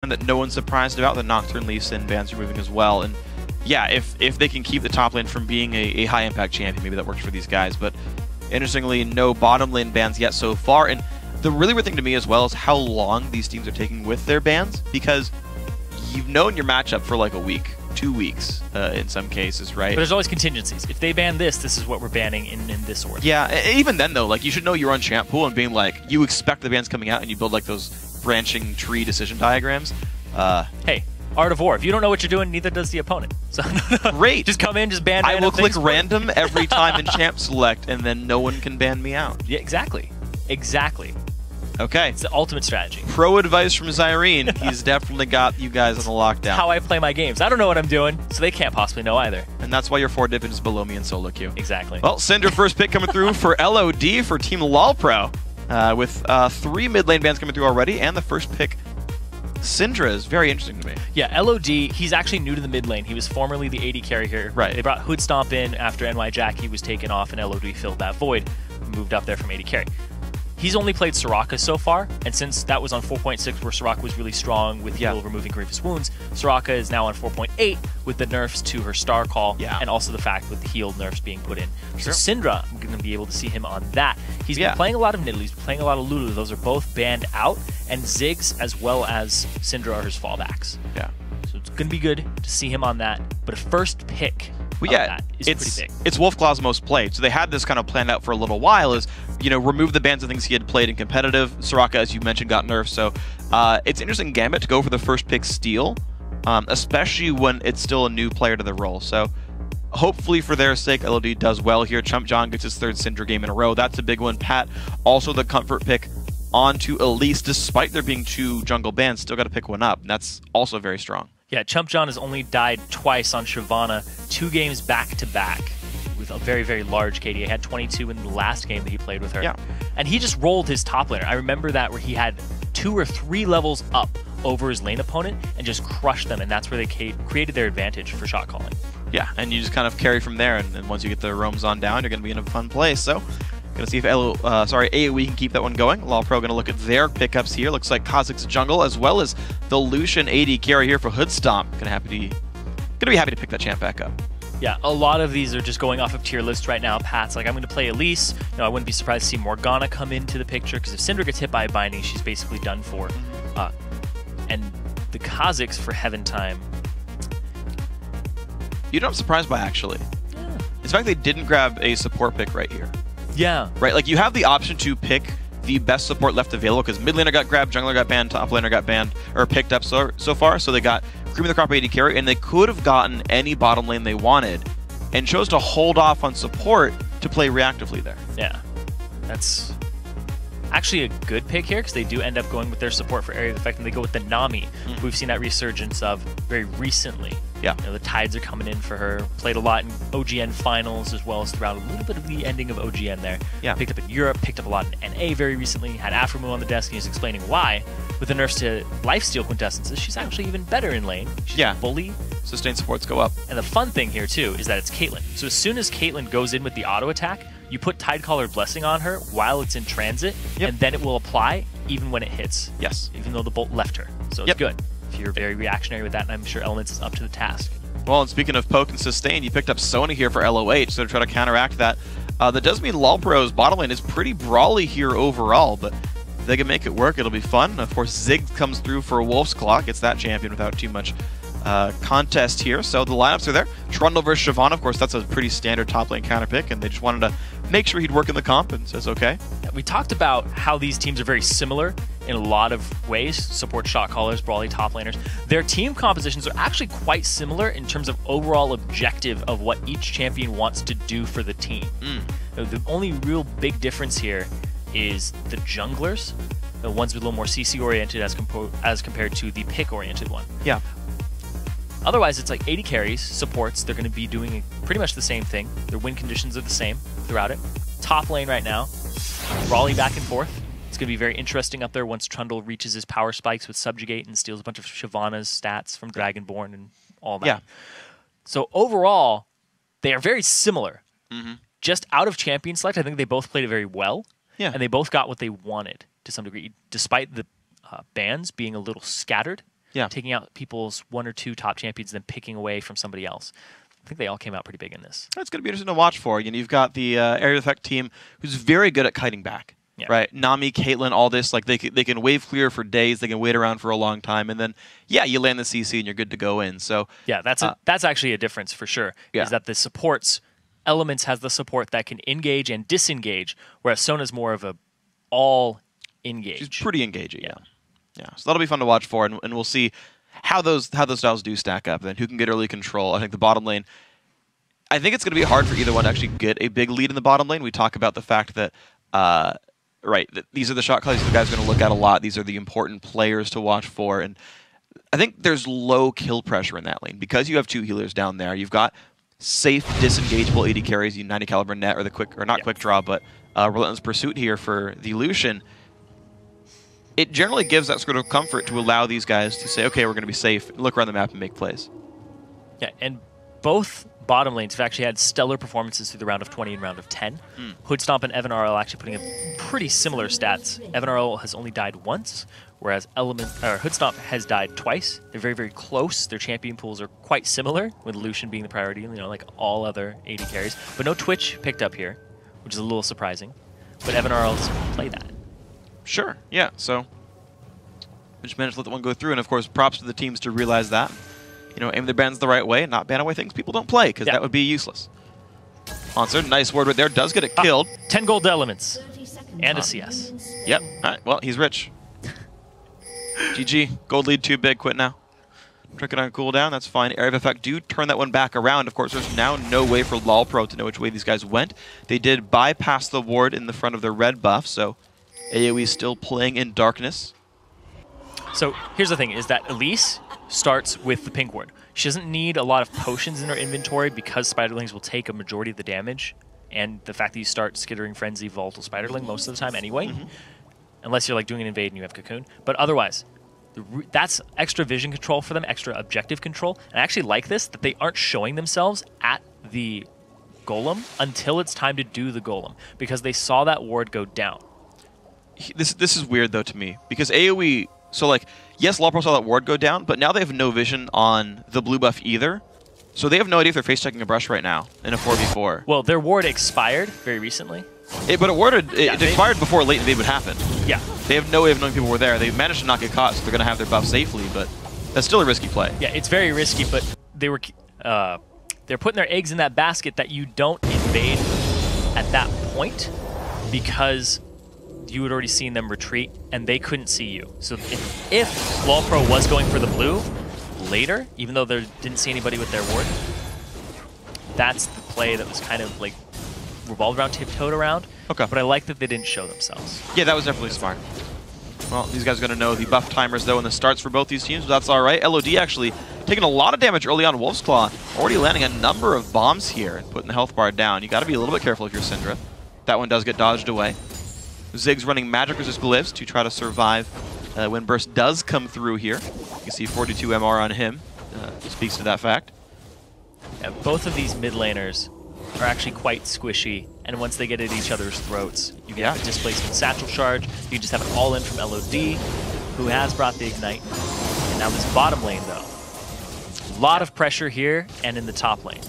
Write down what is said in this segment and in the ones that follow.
that no one's surprised about. The Nocturne Lee Sin bans removing as well. And yeah, if they can keep the top lane from being a high impact champion, maybe that works for these guys. But interestingly, no bottom lane bans yet so far. And the really weird thing to me as well is how long these teams are taking with their bans, because you've known your matchup for like a week, 2 weeks in some cases, right? But there's always contingencies. If they ban this, this is what we're banning in this order. Yeah, even then though, like you should know your own champ pool and being like, you expect the bans coming out and you build like those branching tree decision diagrams. Hey, Art of War. If you don't know what you're doing, neither does the opponent. So great. Just come in, just ban I random will click things. random every time in champ select, and then no one can ban me out. Yeah, exactly. Exactly. Okay. It's the ultimate strategy. Pro advice from Zyrene. He's definitely got you guys on the lockdown. How I play my games. I don't know what I'm doing, so they can't possibly know either. And that's why your 4 dip is below me in solo queue. Exactly. Well, Syndra first pick coming through for LOD for Team LoLPro. With 3 mid lane bans coming through already, and the first pick, Syndra, is very interesting to me. Yeah, LOD, he's actually new to the mid lane. He was formerly the AD carry here. Right. They brought Hood Stomp in after NY Jackie was taken off, and LOD filled that void, moved up there from AD carry. He's only played Soraka so far, and since that was on 4.6 where Soraka was really strong with heal removing grievous wounds, Soraka is now on 4.8 with the nerfs to her star call, and also the fact with the healed nerfs being put in. So Syndra, I'm going to be able to see him on that. He's been playing a lot of Nidalee, he's been playing a lot of Lulu. Those are both banned out, and Ziggs as well as Syndra are his fallbacks. Yeah. So it's going to be good to see him on that, but a first pick that is pretty big. It's Wolfclaw's most played, so they had this kind of planned out for a little while, is, you know, remove the bans of things he had played in competitive. Soraka, as you mentioned, got nerfed, so it's an interesting gambit to go for the first pick steal, especially when it's still a new player to the role. So hopefully for their sake, LOD does well here. Chump John gets his 3rd Syndra game in a row. That's a big one. Pat, also the comfort pick onto Elise, despite there being 2 jungle bans, still got to pick one up, and that's also very strong. Yeah, Chump John has only died twice on Shyvana, 2 games back-to-back with a very, very large KD. He had 22 in the last game that he played with her. Yeah. And he just rolled his top laner. I remember that where he had 2 or 3 levels up over his lane opponent and just crushed them, and that's where they created their advantage for shot calling. Yeah, and you just kind of carry from there, and once you get the roams on down, you're going to be in a fun place. So going to see if AoE can keep that one going. LoLPro going to look at their pickups here. Looks like Kha'Zix's jungle, as well as the Lucian AD carry here for Hood Stomp. Going to be happy to pick that champ back up. Yeah, a lot of these are just going off of tier lists right now. Pat's like, I'm going to play Elise. You know, I wouldn't be surprised to see Morgana come into the picture, because if Syndra gets hit by a binding, she's basically done for. And the Kha'Zix for Heaven Time. You know what I'm surprised by, actually? Yeah. It's the fact they didn't grab a support pick right here. Yeah. Right, like you have the option to pick the best support left available, because mid laner got grabbed, jungler got banned, top laner got banned, or picked up so far, so they got Cream of the Crop AD carry, and they could have gotten any bottom lane they wanted, and chose to hold off on support to play reactively there. Yeah, that's actually a good pick here, because they do end up going with their support for area of effect, and they go with the Nami, who we've seen that resurgence of very recently. Yeah. You know, the tides are coming in for her. Played a lot in OGN finals, as well as throughout a little bit of the ending of OGN there. Yeah. Picked up in Europe, picked up a lot in NA very recently, had Afromoo on the desk, and he's explaining why. With the nerfs to lifesteal quintessences, she's actually even better in lane. She's a bully. Sustained supports go up. And the fun thing here, too, is that it's Caitlyn. So as soon as Caitlyn goes in with the auto attack, you put Tidecaller Blessing on her while it's in transit, and then it will apply even when it hits. Yes. Even though the bolt left her. So it's good. If you're very reactionary with that, and I'm sure Elements is up to the task. Well, and speaking of poke and sustain, you picked up Sony here for LOH, so to try to counteract that. That does mean LoLPro's bottom lane is pretty brawly here overall, but if they can make it work, it'll be fun. Of course, Ziggs comes through for Wolf's Claw, gets that champion without too much contest here. So the lineups are there. Trundle versus Shyvana, of course, that's a pretty standard top lane counter pick, and they just wanted to make sure he'd work in the comp, and says okay. We talked about how these teams are very similar in a lot of ways. Support shot callers, brawly top laners. Their team compositions are actually quite similar in terms of overall objective of what each champion wants to do for the team. The only real big difference here is the junglers, the ones with a little more CC oriented as compared to the pick oriented one. Yeah. Otherwise, it's like 80 carries, supports, they're going to be doing pretty much the same thing. Their win conditions are the same throughout it. Top lane right now, brawly back and forth. It's going to be very interesting up there once Trundle reaches his power spikes with Subjugate and steals a bunch of Shyvana's stats from Dragonborn and all that. Yeah. So overall, they are very similar. Just out of champion select, I think they both played it very well. And they both got what they wanted to some degree, despite the bans being a little scattered. taking out people's 1 or 2 top champions, then picking away from somebody else. I think they all came out pretty big in this. That's going to be interesting to watch for. You know, you've got the Area Effect team who's very good at kiting back. Yeah. Right, Nami, Caitlyn, all this, like they can wave clear for days, they can wait around for a long time, and then you land the CC and you're good to go in. So yeah, that's actually a difference for sure. Yeah. Is that the supports Elements has the support that can engage and disengage, whereas Sona's more of a all engage. She's pretty engaging. Yeah. So that'll be fun to watch for, and we'll see how those styles do stack up. Then who can get early control? I think the bottom lane. I think it's going to be hard for either one to actually get a big lead in the bottom lane. We talk about the fact that. These are the shot callers the guys are going to look at a lot. These are the important players to watch for, and I think there's low kill pressure in that lane because you have 2 healers down there. You've got safe, disengageable AD carries, 90 caliber net or the quick, or not quick draw, but relentless pursuit here for the Lucian. It generally gives that sort of comfort to allow these guys to say, okay, we're going to be safe, look around the map and make plays. Yeah, and both bottom lanes have actually had stellar performances through the round of 20 and round of 10. Hoodstomp and EvanRL actually putting in pretty similar stats. EvanRL has only died once, whereas Hoodstomp has died twice. They're very, very close. Their champion pools are quite similar, with Lucian being the priority, you know, like all other AD carries. But no Twitch picked up here, which is a little surprising. But EvanRL's play that. Sure, yeah, so we just managed to let that one go through, and of course, props to the teams to realize that. You know, aim their bans the right way and not ban away things people don't play, because that would be useless. Monster, nice word right there, does get it killed. 10 gold to Elements, and a CS. Yep, alright, well, he's rich. GG, gold lead too big, quit now. Trick it on cooldown, that's fine. Area of Effect do turn that one back around. Of course, there's now no way for LoLPro to know which way these guys went. They did bypass the ward in the front of their red buff, so AoE is still playing in darkness. So here's the thing, is that Elise starts with the pink ward. She doesn't need a lot of potions in her inventory because Spiderlings will take a majority of the damage, and the fact that you start Skittering Frenzy, Volatile Spiderling most of the time anyway, unless you're like doing an invade and you have Cocoon. But otherwise, that's extra vision control for them, extra objective control. And I actually like this, that they aren't showing themselves at the Golem until it's time to do the Golem, because they saw that ward go down. This is weird though to me, because AoE, so like, yes, LoLPro saw that ward go down, but now they have no vision on the blue buff either. So they have no idea if they're face-checking a brush right now in a 4v4. Well, their ward expired very recently. But it expired before late invade would happen. Yeah. They have no way of knowing people were there. They managed to not get caught, so they're going to have their buff safely, but that's still a risky play. Yeah, it's very risky, but they're putting their eggs in that basket that you don't invade at that point, because you had already seen them retreat, and they couldn't see you. So if LoLPro was going for the blue later, even though they didn't see anybody with their ward, that's the play that was kind of like revolved around, tiptoed around. Okay. But I like that they didn't show themselves. Yeah, that was definitely smart. Well, these guys are going to know the buff timers, though, and the starts for both these teams, but that's all right. LOD actually taking a lot of damage early on. Wolf's Claw already landing a number of bombs here and putting the health bar down. You got to be a little bit careful if you're Syndra. That one does get dodged away. Ziggs running magic resist glyphs to try to survive when Burst does come through here. You can see 42 MR on him. Speaks to that fact. Yeah, both of these mid laners are actually quite squishy, and once they get at each other's throats, you can have a displacement satchel charge. You can just have it all in from LOD, who has brought the Ignite. And now this bottom lane, though. A lot of pressure here and in the top lane.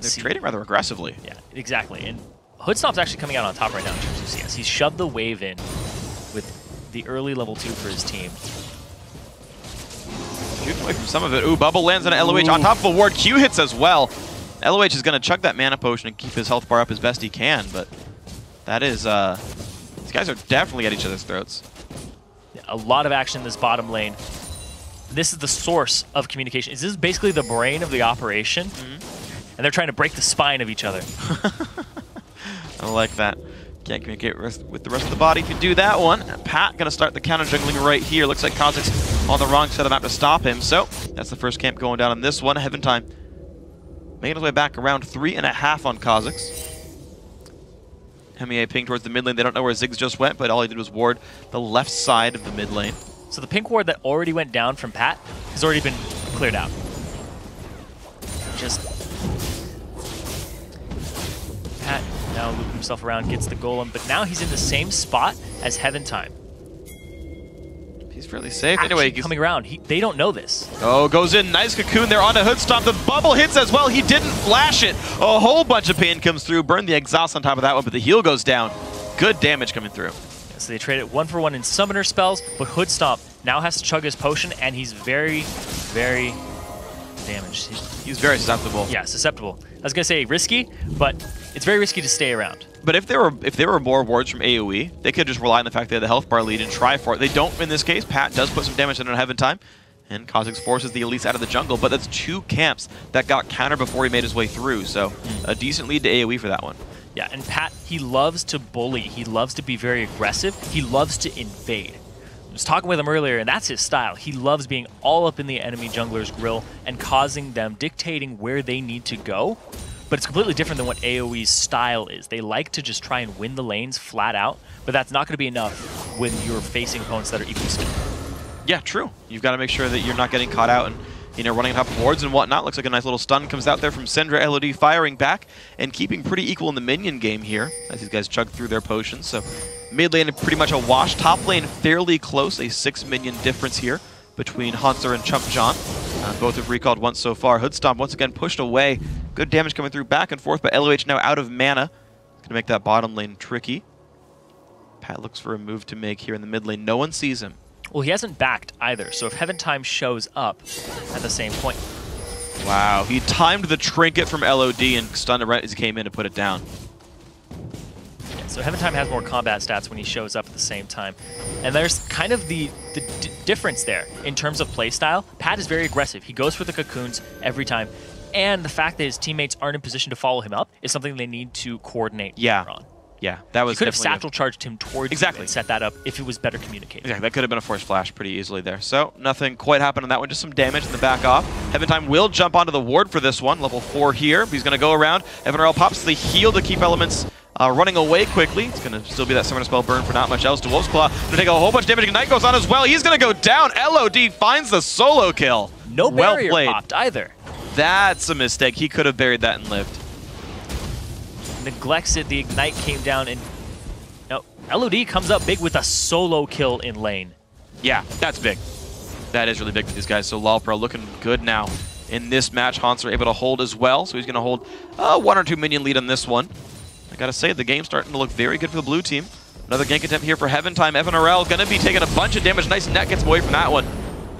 They're trading rather aggressively. Yeah, exactly. And Hoodstomp's actually coming out on top right now in terms of CS. He's shoved the wave in with the early level 2 for his team. Shooting away from some of it. Ooh, Bubble lands on an LOH on top of a ward. Q hits as well. LOH is going to chuck that mana potion and keep his health bar up as best he can, but that is, these guys are definitely at each other's throats. Yeah, a lot of action in this bottom lane. This is the source of communication. This is basically the brain of the operation, and they're trying to break the spine of each other. I like that. Can't communicate with the rest of the body if you do that one. Pat going to start the counter jungling right here. Looks like Kha'Zix on the wrong side of the map to stop him, so that's the first camp going down on this one. Heaven Time making his way back around 3.5 on Kha'Zix. MEA ping towards the mid lane. They don't know where Ziggs just went, but all he did was ward the left side of the mid lane. So the pink ward that already went down from Pat has already been cleared out. Just Pat now looping himself around, gets the golem, but now he's in the same spot as Heaven Time. fairly safe. Actually, anyway, coming around, they don't know this. Oh, goes in. Nice cocoon there onto Hoodstomp. The bubble hits as well. He didn't flash it. A whole bunch of pain comes through. Burn the exhaust on top of that one, but the heal goes down. Good damage coming through. So they trade it 1-for-1 in summoner spells, but Hoodstomp now has to chug his potion, and he's very, very damaged. He's very susceptible. Yeah, susceptible. I was gonna say risky, but it's very risky to stay around. But if there were more wards from AoE, they could just rely on the fact they had the health bar lead and try for it. They don't in this case. Pat does put some damage in on Heaven Time, and Kha'Zix forces the elites out of the jungle, but that's 2 camps that got countered before he made his way through, so a decent lead to AoE for that one. Yeah, and Pat, he loves to bully. He loves to be very aggressive. He loves to invade. I was talking with him earlier, and that's his style. He loves being all up in the enemy jungler's grill and causing them, dictating where they need to go. But it's completely different than what AoE's style is. They like to just try and win the lanes flat out, but that's not going to be enough when you're facing opponents that are equally skilled. Yeah, true. You've got to make sure that you're not getting caught out and running on top of wards and whatnot. Looks like a nice little stun comes out there from Syndra. LOD firing back and keeping pretty equal in the minion game here as these guys chug through their potions. So mid lane pretty much a wash. Top lane fairly close, a 6 minion difference here between Haunter and Chump John. Both have recalled once so far. Hoodstomp once again pushed away. Good damage coming through back and forth, but LOH now out of mana. It's going to make that bottom lane tricky. Pat looks for a move to make here in the mid lane. No one sees him. Well, he hasn't backed either, so if Heaven Time shows up at the same point. Wow, he timed the trinket from LOD and stunned it right as he came in to put it down. Yeah, so Heaven Time has more combat stats when he shows up at the same time. And there's kind of the difference there in terms of playstyle. Pat is very aggressive. He goes for the cocoons every time. And the fact that his teammates aren't in position to follow him up is something they need to coordinate on. Yeah, that was could have satchel charged him towards you and set that up if it was better communicated. Yeah, that could have been a force flash pretty easily there. So nothing quite happened on that one, just some damage in the back off. Heaven Time will jump onto the ward for this one, level 4 here. He's going to go around. Evanarel pops the heal to keep elements running away quickly. It's going to still be that summoner spell burn for not much else. Wolf's Claw going to take a whole bunch of damage. Ignite goes on as well. He's going to go down. LOD finds the solo kill. No barrier popped either. That's a mistake. He could have buried that and lived. Neglects it. The Ignite came down and LOD comes up big with a solo kill in lane. Yeah, that's big. That is really big for these guys. So LoLPro looking good now in this match. Haunts are able to hold as well, so he's going to hold 1 or 2 minion lead on this one. I got to say, the game's starting to look very good for the blue team. Another gank attempt here for Heaven Time. Evanarel going to be taking a bunch of damage. Nice net gets away from that one.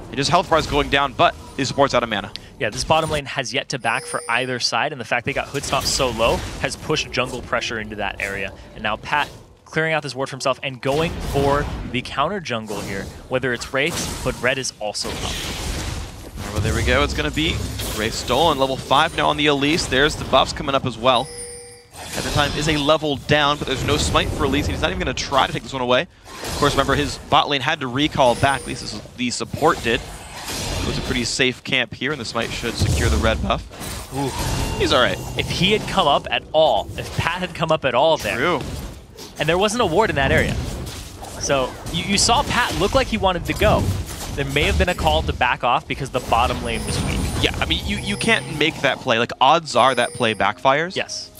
And his health bar is going down, but his support's out of mana. Yeah, this bottom lane has yet to back for either side, and the fact they got Hoodstomp so low has pushed jungle pressure into that area. And now Pat clearing out this ward for himself and going for the counter jungle here, whether it's Wraith, but red is also up. Well, there we go. It's going to be Wraith stolen. Level 5 now on the Elise. There's the buffs coming up as well. Heaven Time is a level down, but there's no smite for Elise, and he's not even going to try to take this one away. Of course, remember, his bot lane had to recall back, at least this is the support did. It was a pretty safe camp here, and the smite should secure the red buff. Ooh, he's all right. If he had come up at all, if Pat had come up at all there. True. And there wasn't a ward in that area. So you saw Pat look like he wanted to go. There may have been a call to back off because the bottom lane was weak. Yeah, I mean, you can't make that play. Like, odds are that play backfires. Yes.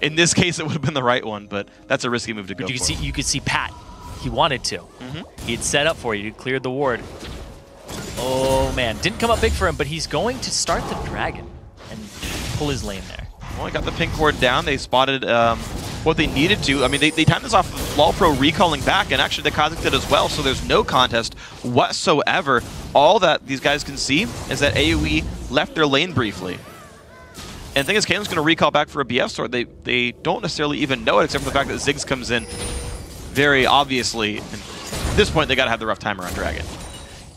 In this case, it would have been the right one, but that's a risky move to go for. You could see Pat. He wanted to. He'd set up for you. He cleared the ward. Oh, man. Didn't come up big for him, but he's going to start the dragon and pull his lane there. Well, he got the pink ward down. They spotted what they needed to. I mean, they timed this off of LoLPro recalling back, and actually the Kha'Zix did as well, so there's no contest whatsoever. All that these guys can see is that AoE left their lane briefly. And the thing is, Caitlin's going to recall back for a BF sword. They don't necessarily even know it, except for the fact that Ziggs comes in very obviously. And at this point, they got to have the rough timer on Dragon.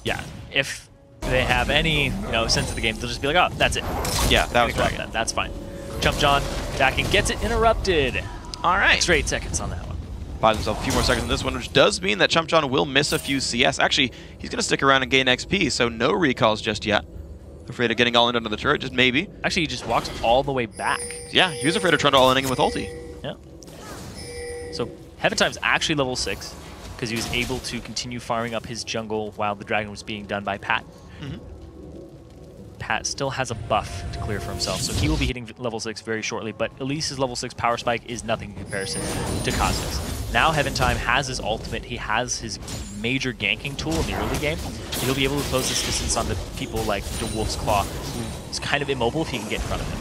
Yeah, if they have any sense of the game, they'll just be like, oh, that's it. Yeah, that was Dragon. That's fine. Chump John back and gets it interrupted. All right. Extra 8 seconds on that one. Buys himself a few more seconds on this one, which does mean that Chump John will miss a few CS. Actually, he's going to stick around and gain XP, so no recalls just yet. Afraid of getting all in under the turret, just maybe. Actually, he just walks all the way back. Yeah, he was afraid of trying to all-in with ulti. Yeah. So Heaven Time's actually level 6, because he was able to continue farming up his jungle while the dragon was being done by Pat. Pat still has a buff to clear for himself, so he will be hitting level 6 very shortly, but Elise's level 6 power spike is nothing in comparison to Kha'Zix. Now Heaven Time has his ultimate. He has his major ganking tool in the early game. He'll be able to close this distance on the people like the Wolf's Claw, who's kind of immobile if he can get in front of him.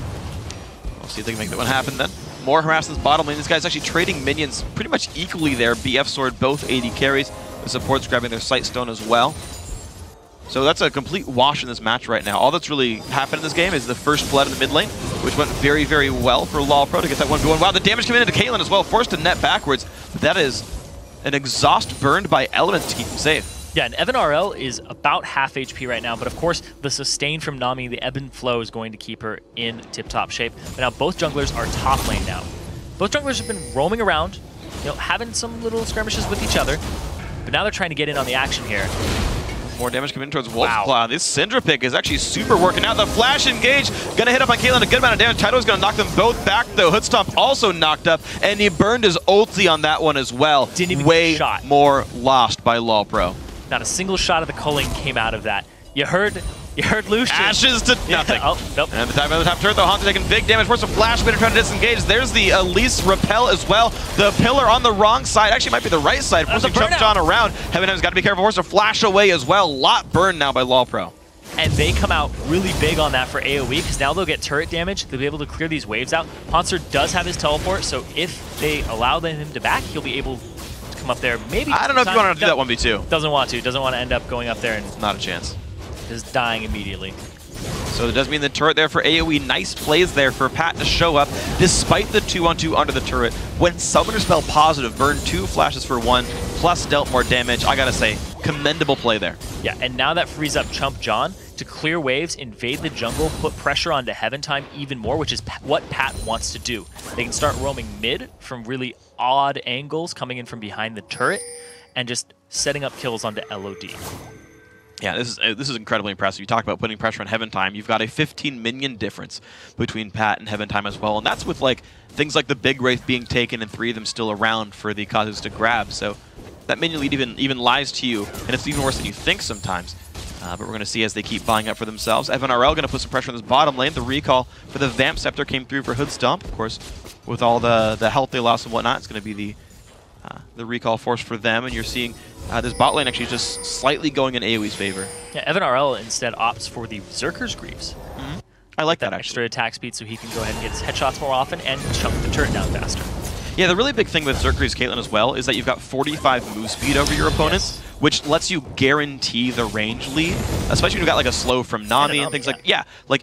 We'll see if they can make that one happen then. More harassments bottom lane. This guy's actually trading minions pretty much equally there. BF Sword, both AD carries. The support's grabbing their Sight Stone as well. So that's a complete wash in this match right now. All that's really happened in this game is the first blood in the mid lane, which went very, very well for LoLPro to get that one going. Wow, the damage coming into Caitlyn as well, forced to net backwards. That is an exhaust burned by Elements to keep him safe. Yeah, and Evan RL is about half HP right now, but of course, the sustain from Nami, the ebb and flow, is going to keep her in tip-top shape. But now both junglers are top lane now. Both junglers have been roaming around, having some little skirmishes with each other, but now they're trying to get in on the action here. More damage coming in towards Wolf's Claw. This Syndra pick is actually super working out. The flash engage, gonna hit up on Caitlyn, a good amount of damage. Tidal's gonna knock them both back though. Hoodstomp also knocked up, and he burned his ulti on that one as well. Didn't even Way get a shot. more lost by LoLPro. Not a single shot of the culling came out of that. You heard Lucian. Ashes to nothing. Oh, nope. And the top turret though, Hanzo taking big damage. Force a flash spinner trying to disengage. There's the Elise repel as well. The pillar on the wrong side, actually might be the right side. Forcing Jump John around. Heaven Time's got to be careful. Force a flash away as well. Lot burned now by LoLPro. And they come out really big on that for AoE, because now they'll get turret damage. They'll be able to clear these waves out. Poncer does have his teleport, so if they allow him to back, he'll be able to come up there. Maybe I don't know if you want to do that 1v2. Doesn't want to. Doesn't want to end up going up there and not a chance. Just dying immediately. So it does mean the turret there for AoE. Nice plays there for Pat to show up, despite the 2-on-2 under the turret. Went Summoner Spell positive, burned 2 flashes for 1, plus dealt more damage. I gotta say, commendable play there. Yeah, and now that frees up Chump John to clear waves, invade the jungle, put pressure onto Heaven Time even more, which is what Pat wants to do. They can start roaming mid from really odd angles coming in from behind the turret, and just setting up kills onto LOD. Yeah, this is incredibly impressive. You talk about putting pressure on Heaven Time. You've got a 15 minion difference between Pat and Heaven Time as well, and that's with like things like the Big Wraith being taken and 3 of them still around for the Kazus to grab. So that minion lead even lies to you, and it's even worse than you think sometimes. But we're going to see as they keep buying up for themselves. Evan RL going to put some pressure on this bottom lane. The recall for the Vamp Scepter came through for Hoodstomp. Of course, with all the health they lost and whatnot, it's going to be the recall force for them, and you're seeing this bot lane actually just slightly going in AoE's favor. Yeah, Evan RL instead opts for the Berserker's Greaves. I like that extra attack speed so he can go ahead and get his headshots more often and chunk the turret down faster. Yeah, the really big thing with Berserker's Caitlyn as well is that you've got 45 move speed over your opponents, which lets you guarantee the range lead, especially when you've got like a slow from Nami and things like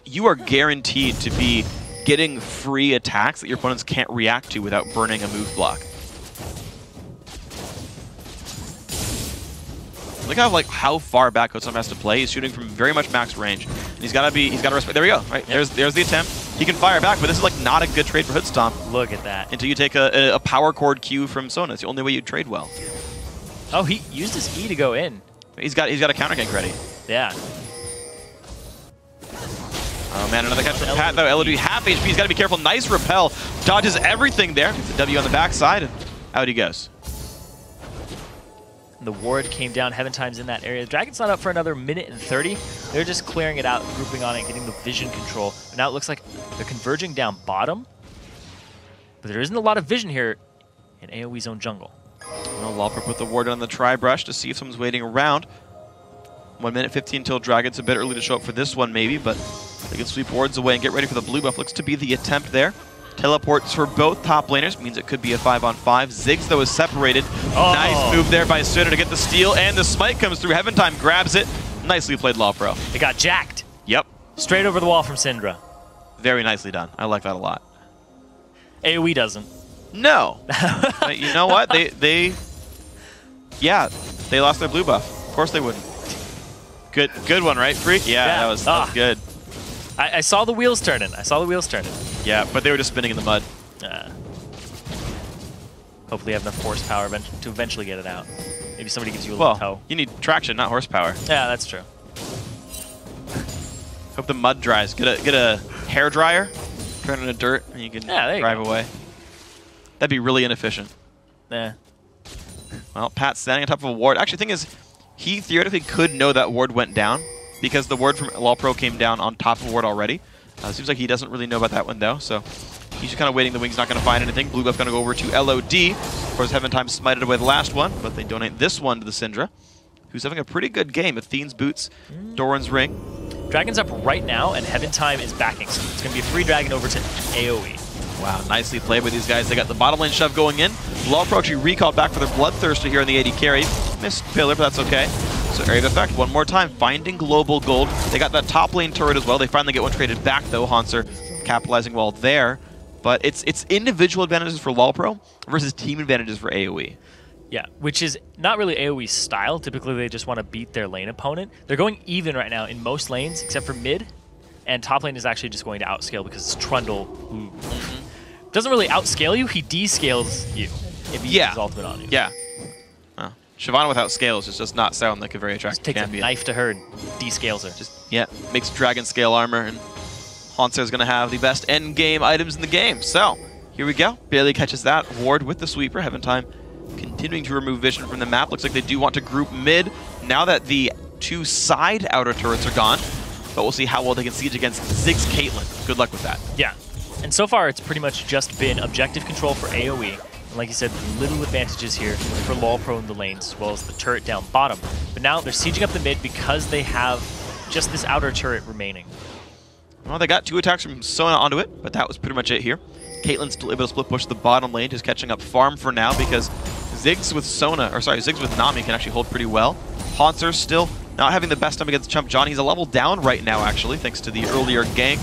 you are guaranteed to be getting free attacks that your opponents can't react to without burning a move block. Look how far back Hoodstomp has to play. He's shooting from very much max range. And he's got to respect. There we go. Right, there's the attempt. He can fire back, but this is like not a good trade for Hoodstomp. Look at that. Until you take a power chord Q from Sona. It's the only way you trade well. Oh, he used his E to go in. He's got a counter gank ready. Yeah. Oh man, another catch from Pat though. LOD half HP. He's got to be careful. Nice repel. Dodges everything there. Gets the W on the backside, and out he goes. The ward came down. Heaven Time's in that area. The Dragon's not up for another minute and 30. They're just clearing it out, grouping on it, getting the vision control. But now it looks like they're converging down bottom. But there isn't a lot of vision here in AoE's own jungle. Well, LoLPro put the ward on the tri-brush to see if someone's waiting around. 1 minute 15 until Dragon's a bit early to show up for this one maybe, but they can sweep wards away and get ready for the blue buff. Looks to be the attempt there. Teleports for both top laners, means it could be a 5-on-5. Ziggs, though, is separated. Oh. Nice move there by Suna to get the steal, and the smite comes through. Heaven Time grabs it. Nicely played, LoLPro. It got jacked. Yep. Straight over the wall from Syndra. Very nicely done. I like that a lot. AoE doesn't. No. But you know what? They lost their blue buff. Of course they wouldn't. Good one, right, Freak? Yeah. That was good. I saw the wheels turning. Yeah, but they were just spinning in the mud. Hopefully you have enough horsepower to eventually get it out. Maybe somebody gives you a little tow. You need traction, not horsepower. Yeah, that's true. Hope the mud dries. Get a hair dryer, turn it into dirt, and you can drive away. That'd be really inefficient. Yeah. Well, Pat's standing on top of a ward. Actually, the thing is, he theoretically could know that ward went down because the ward from LoLPro came down on top of ward already. Seems like he doesn't really know about that one, though, so He's just kind of waiting. The wing's not going to find anything. Blue buff going to go over to LOD. Of course, Heaven Time smited away the last one, but they donate this one to the Syndra, who's having a pretty good game. Athene's Boots, Doran's Ring. Dragon's up right now, and Heaven Time is backing. So it's going to be a free Dragon over to AoE. Wow, nicely played by these guys. They got the bottom lane shove going in. LoLPro actually recalled back for their Bloodthirster here in the AD carry. Missed Pillar, but that's okay. So Area of Effect, one more time, finding global gold. They got that top lane turret as well. They finally get one traded back, though. Hanser capitalizing well there. But it's individual advantages for LoLPro versus team advantages for AoE. Yeah, which is not really AoE's style. Typically, they just want to beat their lane opponent. They're going even right now in most lanes, except for mid. And top lane is actually just going to outscale because it's Trundle, who doesn't really outscale you. He descales you if he uses ultimate on you. Yeah. Well, Shyvana without scales does just not sound like a very attractive champion. Takes a knife to her and descales her. Just, yeah, makes dragon scale armor, and Hanser's going to have the best end game items in the game. So, here we go. Bailey catches that. Ward with the sweeper. Heaven Time continuing to remove vision from the map. Looks like they do want to group mid now that the two side outer turrets are gone. But we'll see how well they can siege against Ziggs Caitlyn. Good luck with that. Yeah. And so far, it's pretty much just been objective control for AoE. And like you said, little advantages here for LoLPro in the lanes, as well as the turret down bottom. But now they're sieging up the mid because they have just this outer turret remaining. Well, they got 2 attacks from Sona onto it, but that was pretty much it here. Caitlyn's still able to split push the bottom lane, just catching up farm for now because Ziggs with Ziggs with Nami can actually hold pretty well. Hanser still not having the best time against Chump John. He's a level down right now, actually, thanks to the earlier gank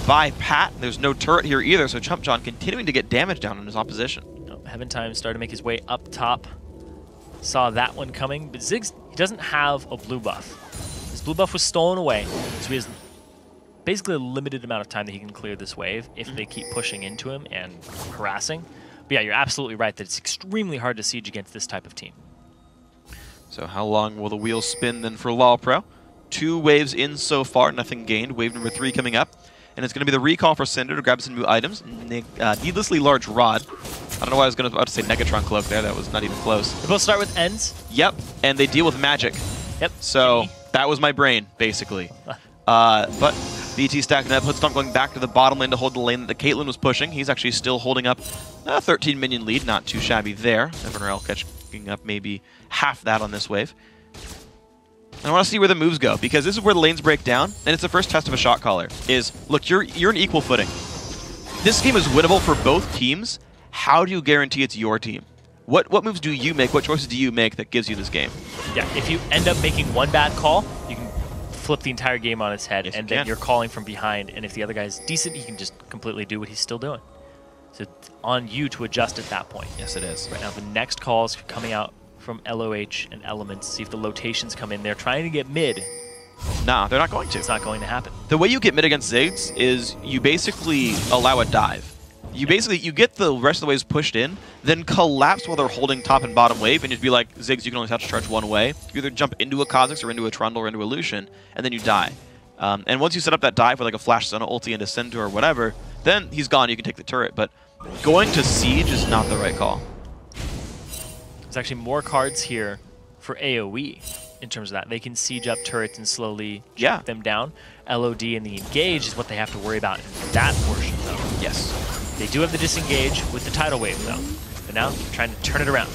by Pat. There's no turret here either, so Chump John continuing to get damage down on his opposition. Heaven Time started to make his way up top. Saw that one coming, but Ziggs, he doesn't have a blue buff. His blue buff was stolen away, so he has basically a limited amount of time that he can clear this wave if they keep pushing into him and harassing. But yeah, you're absolutely right that it's extremely hard to siege against this type of team. So how long will the wheels spin then for LoLPro? 2 waves in so far, nothing gained. Wave number 3 coming up. And it's going to be the recall for Cinder to grab some new items. Needlessly large rod. I don't know why I was about to say Negatron Cloak there. That was not even close. They both start with ends? Yep, and they deal with magic. Yep. So that was my brain, basically. But BT stacking up. Hoodstomp going back to the bottom lane to hold the lane that the Caitlyn was pushing. He's actually still holding up a 13 minion lead. Not too shabby there. Evernorel catching up maybe half that on this wave. I want to see where the moves go, because this is where the lanes break down, and it's the first test of a shot caller. Look, you're in equal footing. This game is winnable for both teams. How do you guarantee it's your team? What moves do you make? What choices do you make that gives you this game? Yeah, if you end up making one bad call, you can flip the entire game on its head, yes, and then you're calling from behind, and if the other guy's decent, he can just completely do what he's still doing. So it's on you to adjust at that point. Yes, it is. Right now, the next calls coming out from LOH and Elements, see if the lotations come in. They're trying to get mid. Nah, they're not going to. It's not going to happen. The way you get mid against Ziggs is you basically allow a dive. You get the rest of the waves pushed in, then collapse while they're holding top and bottom wave, and you'd be like, Ziggs, you can only touch charge one way. You either jump into a Kha'Zix or into a Trundle or into a Lucian, and then you die. And once you set up that dive with like a Flash Sona ulti into Centaur or whatever, then he's gone, you can take the turret. But going to Siege is not the right call. There's actually more cards here for AoE in terms of that. They can siege up turrets and slowly chip them down. LOD and the engage is what they have to worry about in that portion, though. Yes. They do have the disengage with the tidal wave, though. But now they're trying to turn it around.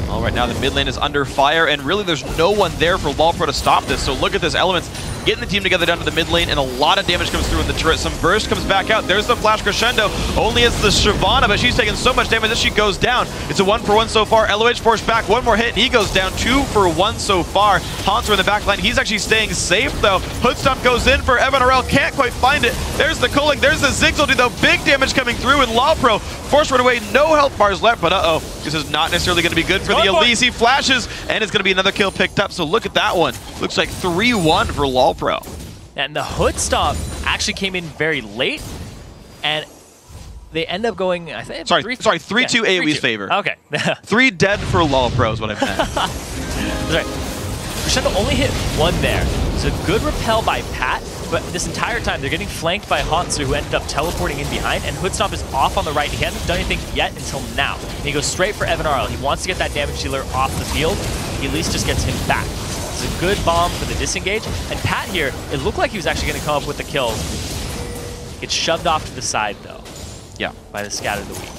All right, now the mid lane is under fire, and really there's no one there for LoLPro to stop this. So look at this, Elements getting the team together down to the mid lane, and a lot of damage comes through in the turret. Some burst comes back out. There's the flash crescendo. Only it's the Shyvana, but she's taking so much damage that she goes down. It's a 1-for-1 so far. LOH forced back. One more hit, and he goes down. 2-for-1 so far. Hanser in the back line. He's actually staying safe, though. Hoodstomp goes in for Evernorel. Can't quite find it. There's the culling. There's the Ziggs ulti, though. Big damage coming through, and LoLPro forced right away. No health bars left, but this is not necessarily going to be good for the Elise. He flashes, and it's going to be another kill picked up. So look at that one. Looks like 3-1 for LoLPro. And the Hoodstomp actually came in very late, and they end up going, I think, 3-2 AoE's favor. Okay. 3 dead for LoLPro is what I meant. That's right. Crescendo only hit 1 there. It's a good repel by Pat, but this entire time they're getting flanked by Hanser, who ended up teleporting in behind, and Hoodstomp is off on the right. He hasn't done anything yet until now. And he goes straight for Evernorel. He wants to get that damage dealer off the field. He at least just gets him back. It's a good bomb for the disengage. And Pat here, it looked like he was actually going to come up with the kill. Gets shoved off to the side, though. Yeah. by the scat of the week.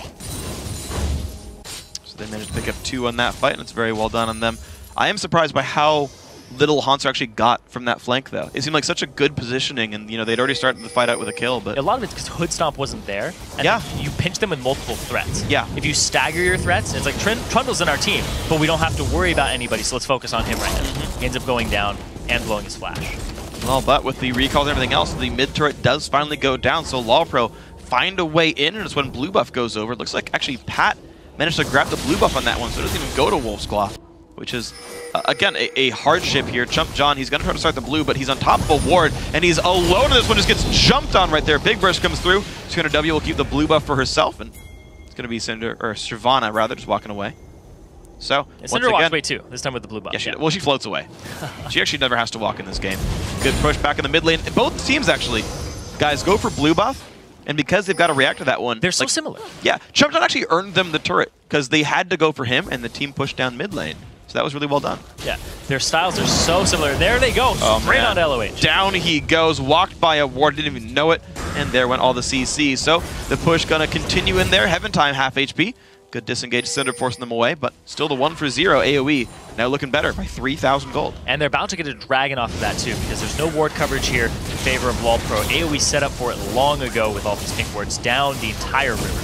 So they managed to pick up 2 on that fight, and it's very well done on them. I am surprised by how little Hanser actually got from that flank, though. It seemed like such a good positioning, and they'd already started the fight out with a kill, but a lot of it's because Hood Stomp wasn't there, and you pinch them with multiple threats. Yeah. If you stagger your threats, it's like Trundle's in our team, but we don't have to worry about anybody, so let's focus on him right now. He ends up going down and blowing his flash. Well, but with the recalls and everything else, the mid turret does finally go down, so LoLPro find a way in, and it's when blue buff goes over. It looks like actually Pat managed to grab the blue buff on that one, so it doesn't even go to Wolf's Claw, which is, again, a hardship here. Chump John, he's going to try to start the blue, but he's on top of a ward, and he's alone, and this one just gets jumped on right there. Big burst comes through. Skinner W will keep the blue buff for herself, and it's going to be Shyvana, rather, just walking away. So, Cinder walks away too, this time with the blue buff. Yeah, well, she floats away. She actually never has to walk in this game. Good push back in the mid lane. Both teams, actually, guys, go for blue buff, and because they've got to react to that one... They're so similar. Yeah, Chump John actually earned them the turret, because they had to go for him, and the team pushed down mid lane. So that was really well done. Yeah, their styles are so similar. There they go, straight on LOH. Down he goes, walked by a ward, didn't even know it, and there went all the CC. So the push gonna continue in there. Heaven Time, half HP. Good disengage Cinder, forcing them away, but still the 1-for-0 AoE. Now looking better by 3,000 gold. And they're about to get a dragon off of that too, because there's no ward coverage here in favor of LoLPro. AoE set up for it long ago with all these pink wards down the entire river.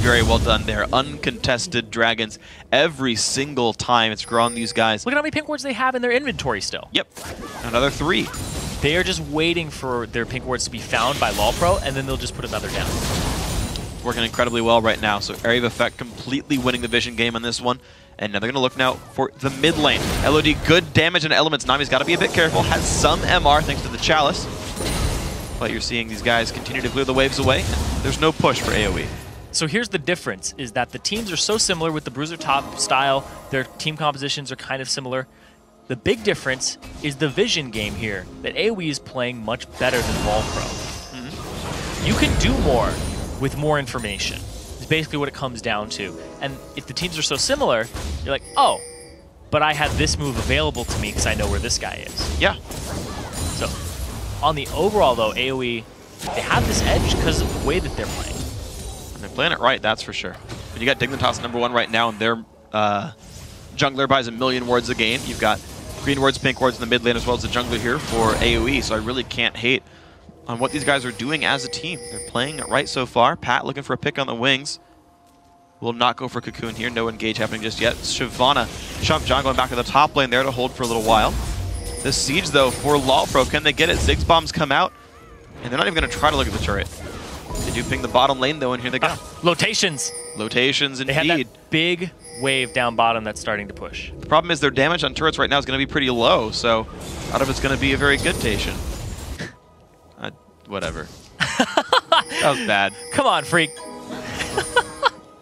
Very well done there. Uncontested dragons every single time it's grown these guys. Look at how many pink wards they have in their inventory still. Yep, another 3. They are just waiting for their pink wards to be found by LoLPro, and then they'll just put another down. Working incredibly well right now. So Area of Effect completely winning the vision game on this one. And now they're going to look now for the mid lane. LOD, good damage and elements. Nami's got to be a bit careful. Has some MR thanks to the Chalice. But you're seeing these guys continue to clear the waves away. There's no push for AoE. So here's the difference, is that the teams are so similar with the Bruiser top style. Their team compositions are kind of similar. The big difference is the vision game here, that AoE is playing much better than LoLPro. You can do more with more information. It's basically what it comes down to. And if the teams are so similar, you're like, oh, but I have this move available to me because I know where this guy is. Yeah. So on the overall, though, AoE, they have this edge because of the way that they're playing. And they're playing it right, that's for sure. But you got Dignitas #1 right now, and their jungler buys 1,000,000 wards a game. You've got green wards, pink wards in the mid lane, as well as the jungler here for AoE, so I really can't hate on what these guys are doing as a team. They're playing it right so far. Pat looking for a pick on the wings. Will not go for Cocoon here. No engage happening just yet. Shyvana, Chump John going back to the top lane there to hold for a little while. The siege, though, for LoLPro, can they get it? Ziggs bombs come out, and they're not even going to try to look at the turret. They do ping the bottom lane, though, and here they go. Lotations. Lotations, indeed. They had that big wave down bottom that's starting to push. The problem is their damage on turrets right now is going to be pretty low, so out of it's going to be a very good tation. Whatever. That was bad. Come on, freak.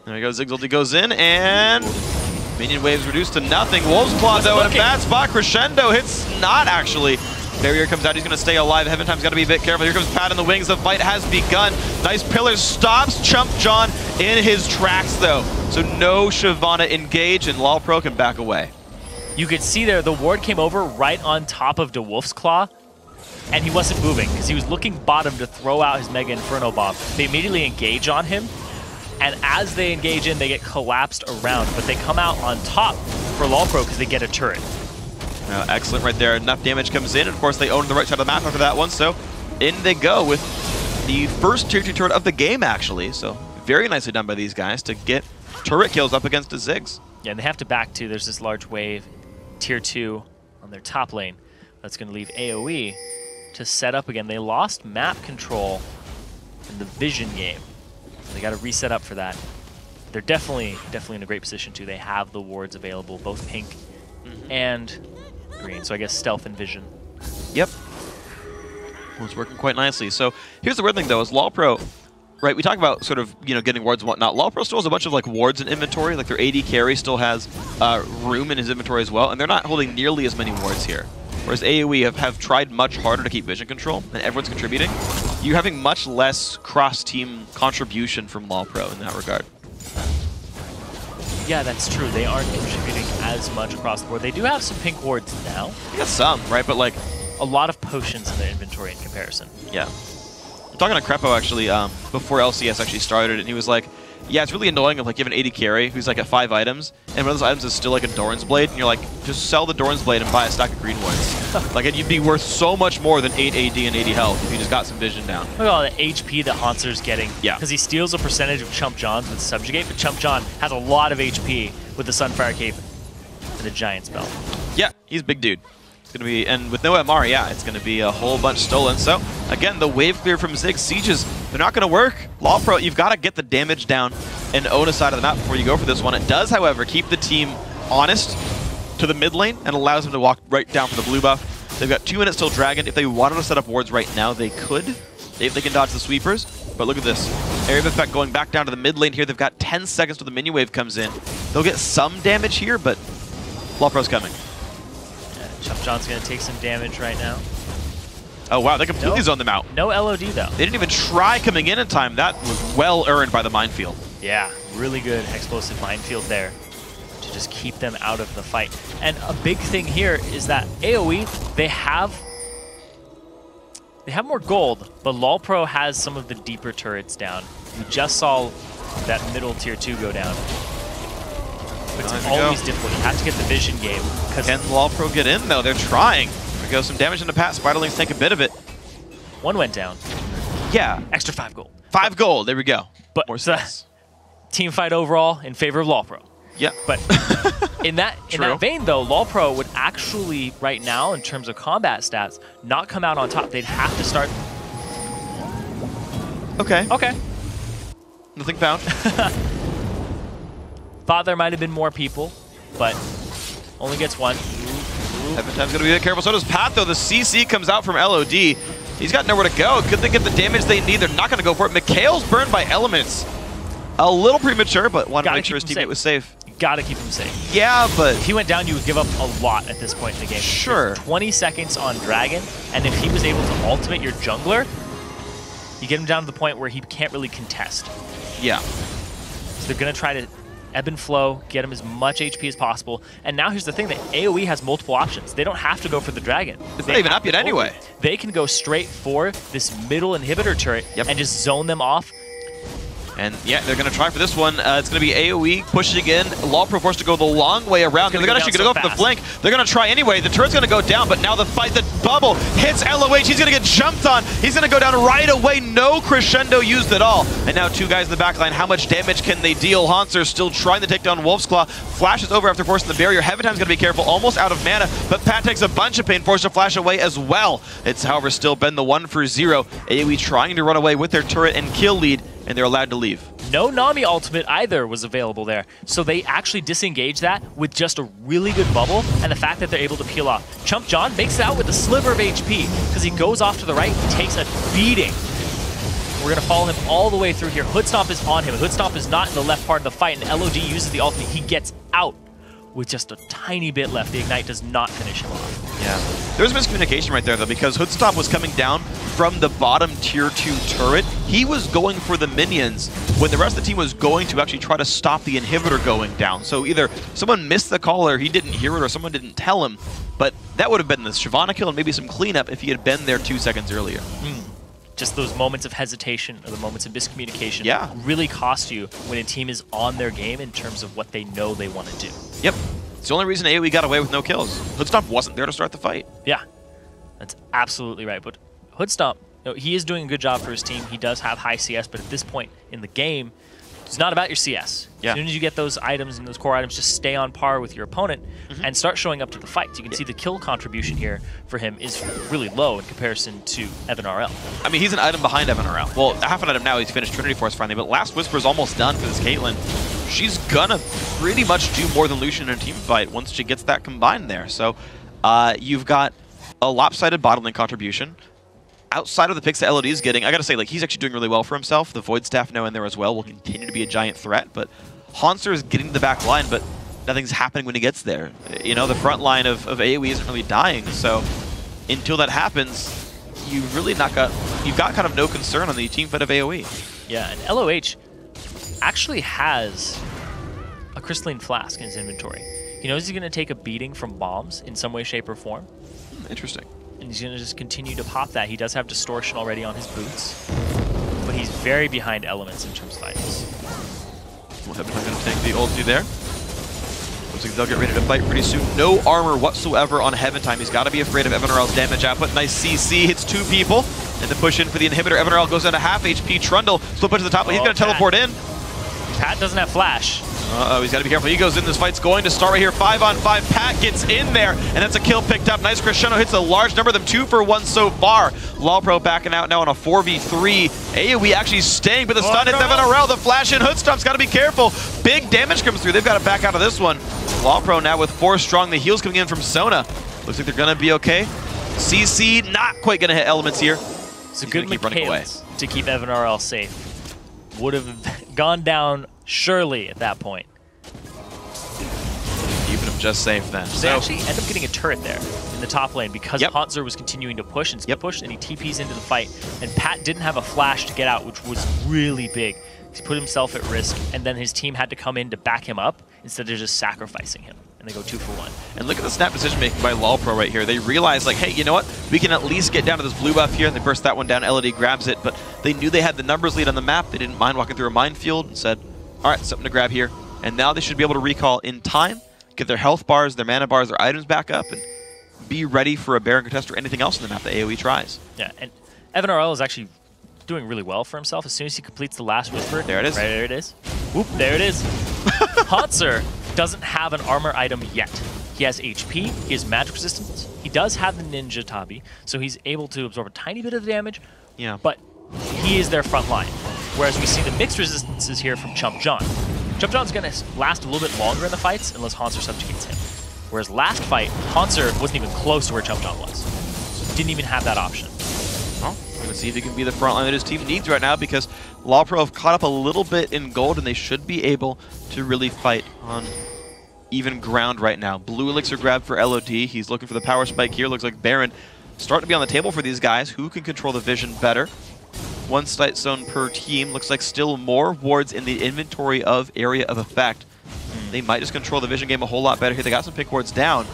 There we go. Ziggs ulti goes in, and minion waves reduced to nothing. Wolf's Claw, though, in a bad spot. Crescendo hits not, actually. Barrier comes out. He's going to stay alive. Heaven Time's got to be a bit careful. Here comes Pat in the wings. The fight has begun. Nice pillar stops Chump John in his tracks, though. So no Shyvana engage, and LoLPro can back away. You could see there, the ward came over right on top of the Wolf's Claw, and he wasn't moving because he was looking bottom to throw out his Mega Inferno Bomb. They immediately engage on him, and as they engage in, they get collapsed around, but they come out on top for LoLPro because they get a turret. Excellent right there. Enough damage comes in. Of course, they own the right side of the map after that one, so in they go with the first Tier 2 turret of the game, actually. So very nicely done by these guys to get turret kills up against the Ziggs. Yeah, and they have to back too. There's this large wave, Tier 2 on their top lane. That's going to leave AoE to set up again. They lost map control in the vision game. They got to reset up for that. They're definitely in a great position too. They have the wards available, both pink and green. So I guess stealth and vision. Yep. Well, it's working quite nicely. So here's the weird thing though, is LoLPro, right? We talk about sort of, getting wards and whatnot. LoLPro still has a bunch of like wards in inventory. Like their AD carry still has room in his inventory as well, and they're not holding nearly as many wards here. Whereas AoE have tried much harder to keep vision control, and everyone's contributing. You're having much less cross-team contribution from LoLPro in that regard. Yeah, that's true. They aren't contributing as much across the board. They do have some pink wards now. They got some, right? But like a lot of potions in their inventory in comparison. Yeah. talking to Crepo actually before LCS actually started, and he was like, yeah, it's really annoying if like you have an 80 carry who's like at 5 items, and one of those items is still like a Doran's Blade, and you're like, just sell the Doran's Blade and buy a stack of green ones. Like, you'd be worth so much more than 8 AD and 80 health if you just got some vision down. Look at all the HP that Hanser's getting. Yeah. Because he steals a percentage of Chump John's with Subjugate, but Chump John has a lot of HP with the Sunfire Cape and the Giant Spell. Yeah, he's a big dude. It's going to be, and with no MR, yeah, it's going to be a whole bunch stolen. So, again, the wave clear from Zig. Sieges, they're not going to work. LoLPro, you've got to get the damage down and own a side of the map before you go for this one. It does, however, keep the team honest to the mid lane and allows them to walk right down for the blue buff. They've got 2 minutes till Dragon. If they wanted to set up wards right now, they could, if they can dodge the sweepers. But look at this. Area of effect going back down to the mid lane here. They've got 10 seconds till the minion wave comes in. They'll get some damage here, but LoLPro's coming. Chump John's going to take some damage right now. Oh, wow, they completely zoned them out. No LOD, though. They didn't even try coming in time. That was well earned by the minefield. Yeah, really good explosive minefield there to just keep them out of the fight. And a big thing here is that AoE, they have more gold, but LoLPro has some of the deeper turrets down. We just saw that middle tier 2 go down. But it's always difficult. You have to get the vision game. Can LoLPro get in, though? They're trying. There goes some damage into Pat. Spiderlings take a bit of it. 1 went down. Yeah. Extra 5 gold. 5 gold. There we go. But more stats. Team fight overall in favor of LoLPro. Yeah. But in that vein, though, LoLPro would actually, right now, in terms of combat stats, not come out on top. They'd have to start... Okay. Okay. Nothing found. Thought there might have been more people, but only gets 1. Time's gonna be a bit careful. So does Pat, though. The CC comes out from LOD. He's got nowhere to go. Could they get the damage they need? They're not gonna go for it. Mikhail's burned by elements. A little premature, but wanted to make sure his teammate was safe. You gotta keep him safe. Yeah, but... If he went down, you would give up a lot at this point in the game. Sure. There's 20 seconds on Dragon, and if he was able to ultimate your jungler, you get him down to the point where he can't really contest. Yeah. So they're gonna try to ebb and flow, get him as much HP as possible. And now here's the thing, that AoE has multiple options. They don't have to go for the Dragon. It's not even up yet anyway. They can go straight for this middle inhibitor turret and just zone them off. And yeah, they're going to try for this one. It's going to be AoE pushing in. LoLPro forced to go the long way around. They're actually going to go for the flank. They're going to try anyway. The turret's going to go down, but now the fight, the bubble hits LOH. He's going to get jumped on. He's going to go down right away. No crescendo used at all. And now 2 guys in the back line. How much damage can they deal? Hanser still trying to take down Wolf's Claw. Flashes over after forcing the barrier. Heaventime's going to be careful. Almost out of mana, but Pat takes a bunch of pain, forced to flash away as well. It's, however, still been the 1 for 0. AoE trying to run away with their turret and kill lead, and they're allowed to leave. No Nami ultimate either was available there. So they actually disengage that with just a really good bubble and the fact that they're able to peel off. Chump John makes it out with a sliver of HP because he goes off to the right, he takes a beating. We're going to follow him all the way through here. Hoodstomp is on him. Hoodstomp is not in the left part of the fight, and LOD uses the ultimate. He gets out with just a tiny bit left. The Ignite does not finish him off. Yeah. There's miscommunication right there, though, because Hoodstomp was coming down from the bottom tier 2 turret. He was going for the minions when the rest of the team was going to actually try to stop the inhibitor going down. So either someone missed the call or he didn't hear it or someone didn't tell him. But that would have been the Shyvana kill and maybe some cleanup if he had been there 2 seconds earlier. Just those moments of hesitation or the moments of miscommunication really cost you when a team is on their game in terms of what they know they want to do. Yep. It's the only reason AoE got away with no kills. Hoodstomp wasn't there to start the fight. Yeah, that's absolutely right. But Hoodstomp, he is doing a good job for his team. He does have high CS, but at this point in the game, it's not about your CS. Yeah. As soon as you get those items and those core items, just stay on par with your opponent and start showing up to the fights. You can see the kill contribution here for him is really low in comparison to Evan RL. I mean, he's an item behind Evan RL. Well, half an item now. He's finished Trinity Force finally, but Last Whisper is almost done for this Caitlyn. She's gonna pretty much do more than Lucian in a team fight once she gets that combined there. So you've got a lopsided bottom lane contribution. Outside of the picks that LOD is getting, I gotta say, like, he's actually doing really well for himself. The Void Staff now in there as well will continue to be a giant threat, but Hanser is getting to the back line, but nothing's happening when he gets there. You know, the front line of AoE isn't really dying, so until that happens, you've got kind of no concern on the team fight of AoE. Yeah, and LOH actually has a crystalline flask in his inventory. He knows he's gonna take a beating from bombs in some way, shape, or form. Interesting. and he's going to just continue to pop that. He does have distortion already on his boots, but he's very behind elements in terms of items. Well, Heaven going to take the ulti there. Looks like they'll get ready to fight pretty soon. No armor whatsoever on Heaven Time. He's got to be afraid of Evanarel's damage output. Nice CC, hits 2 people. And the push in for the inhibitor. Evanarel goes down to half HP. Trundle, split push to the top, but he's going to teleport in. Pat doesn't have flash. Uh-oh, he's got to be careful. He goes in. This fight's going to start right here. 5-on-5. Pat gets in there, and that's a kill picked up. Nice crescendo hits a large number of them. 2 for 1 so far. LoLPro backing out now on a 4v3. AoE actually staying, but the stun hits Evanarel. The flash in hood stump's got to be careful. Big damage comes through. They've got to back out of this one. LoLPro now with 4 strong. The heals coming in from Sona. Looks like they're going to be okay. CC not quite going to hit elements here. It's a good mechanics to keep Evanarel safe. Would have gone down surely at that point. Keeping him just safe then. They actually end up getting a turret there in the top lane because Hauntzer was continuing to push and push, and he TPs into the fight. And Pat didn't have a flash to get out, which was really big. He put himself at risk, and then his team had to come in to back him up instead of just sacrificing him. And they go 2 for 1. And look at the snap decision making by LoLPro right here. They realized, like, hey, you know what? We can at least get down to this blue buff here, and they burst that one down. LED grabs it, but they knew they had the numbers lead on the map. They didn't mind walking through a minefield and said, all right, something to grab here. And now they should be able to recall in time, get their health bars, their mana bars, their items back up, and be ready for a Baron contest or anything else in the map that AoE tries. Yeah, and Evanarel is actually doing really well for himself. As soon as he completes the last Whisper, there it is. Right there it is. Whoop, there it is. Hauntzer doesn't have an armor item yet. He has HP, he has magic resistance, he does have the Ninja Tabi, so he's able to absorb a tiny bit of the damage, but he is their front line. Whereas we see the mixed resistances here from Chump John. Chump John's going to last a little bit longer in the fights unless Hauntzer subjugates him. Whereas last fight, Hauntzer wasn't even close to where Chump John was. So didn't even have that option. Well, we're going to see if he can be the front line that his team needs right now, because LoLPro have caught up a little bit in gold, and they should be able to really fight on even ground right now. Blue Elixir grab for LOD. He's looking for the power spike here. Looks like Baron starting to be on the table for these guys. Who can control the vision better? 1 sight zone per team. Looks like still more wards in the inventory of area of effect. They might just control the vision game a whole lot better here. They got some pick wards down.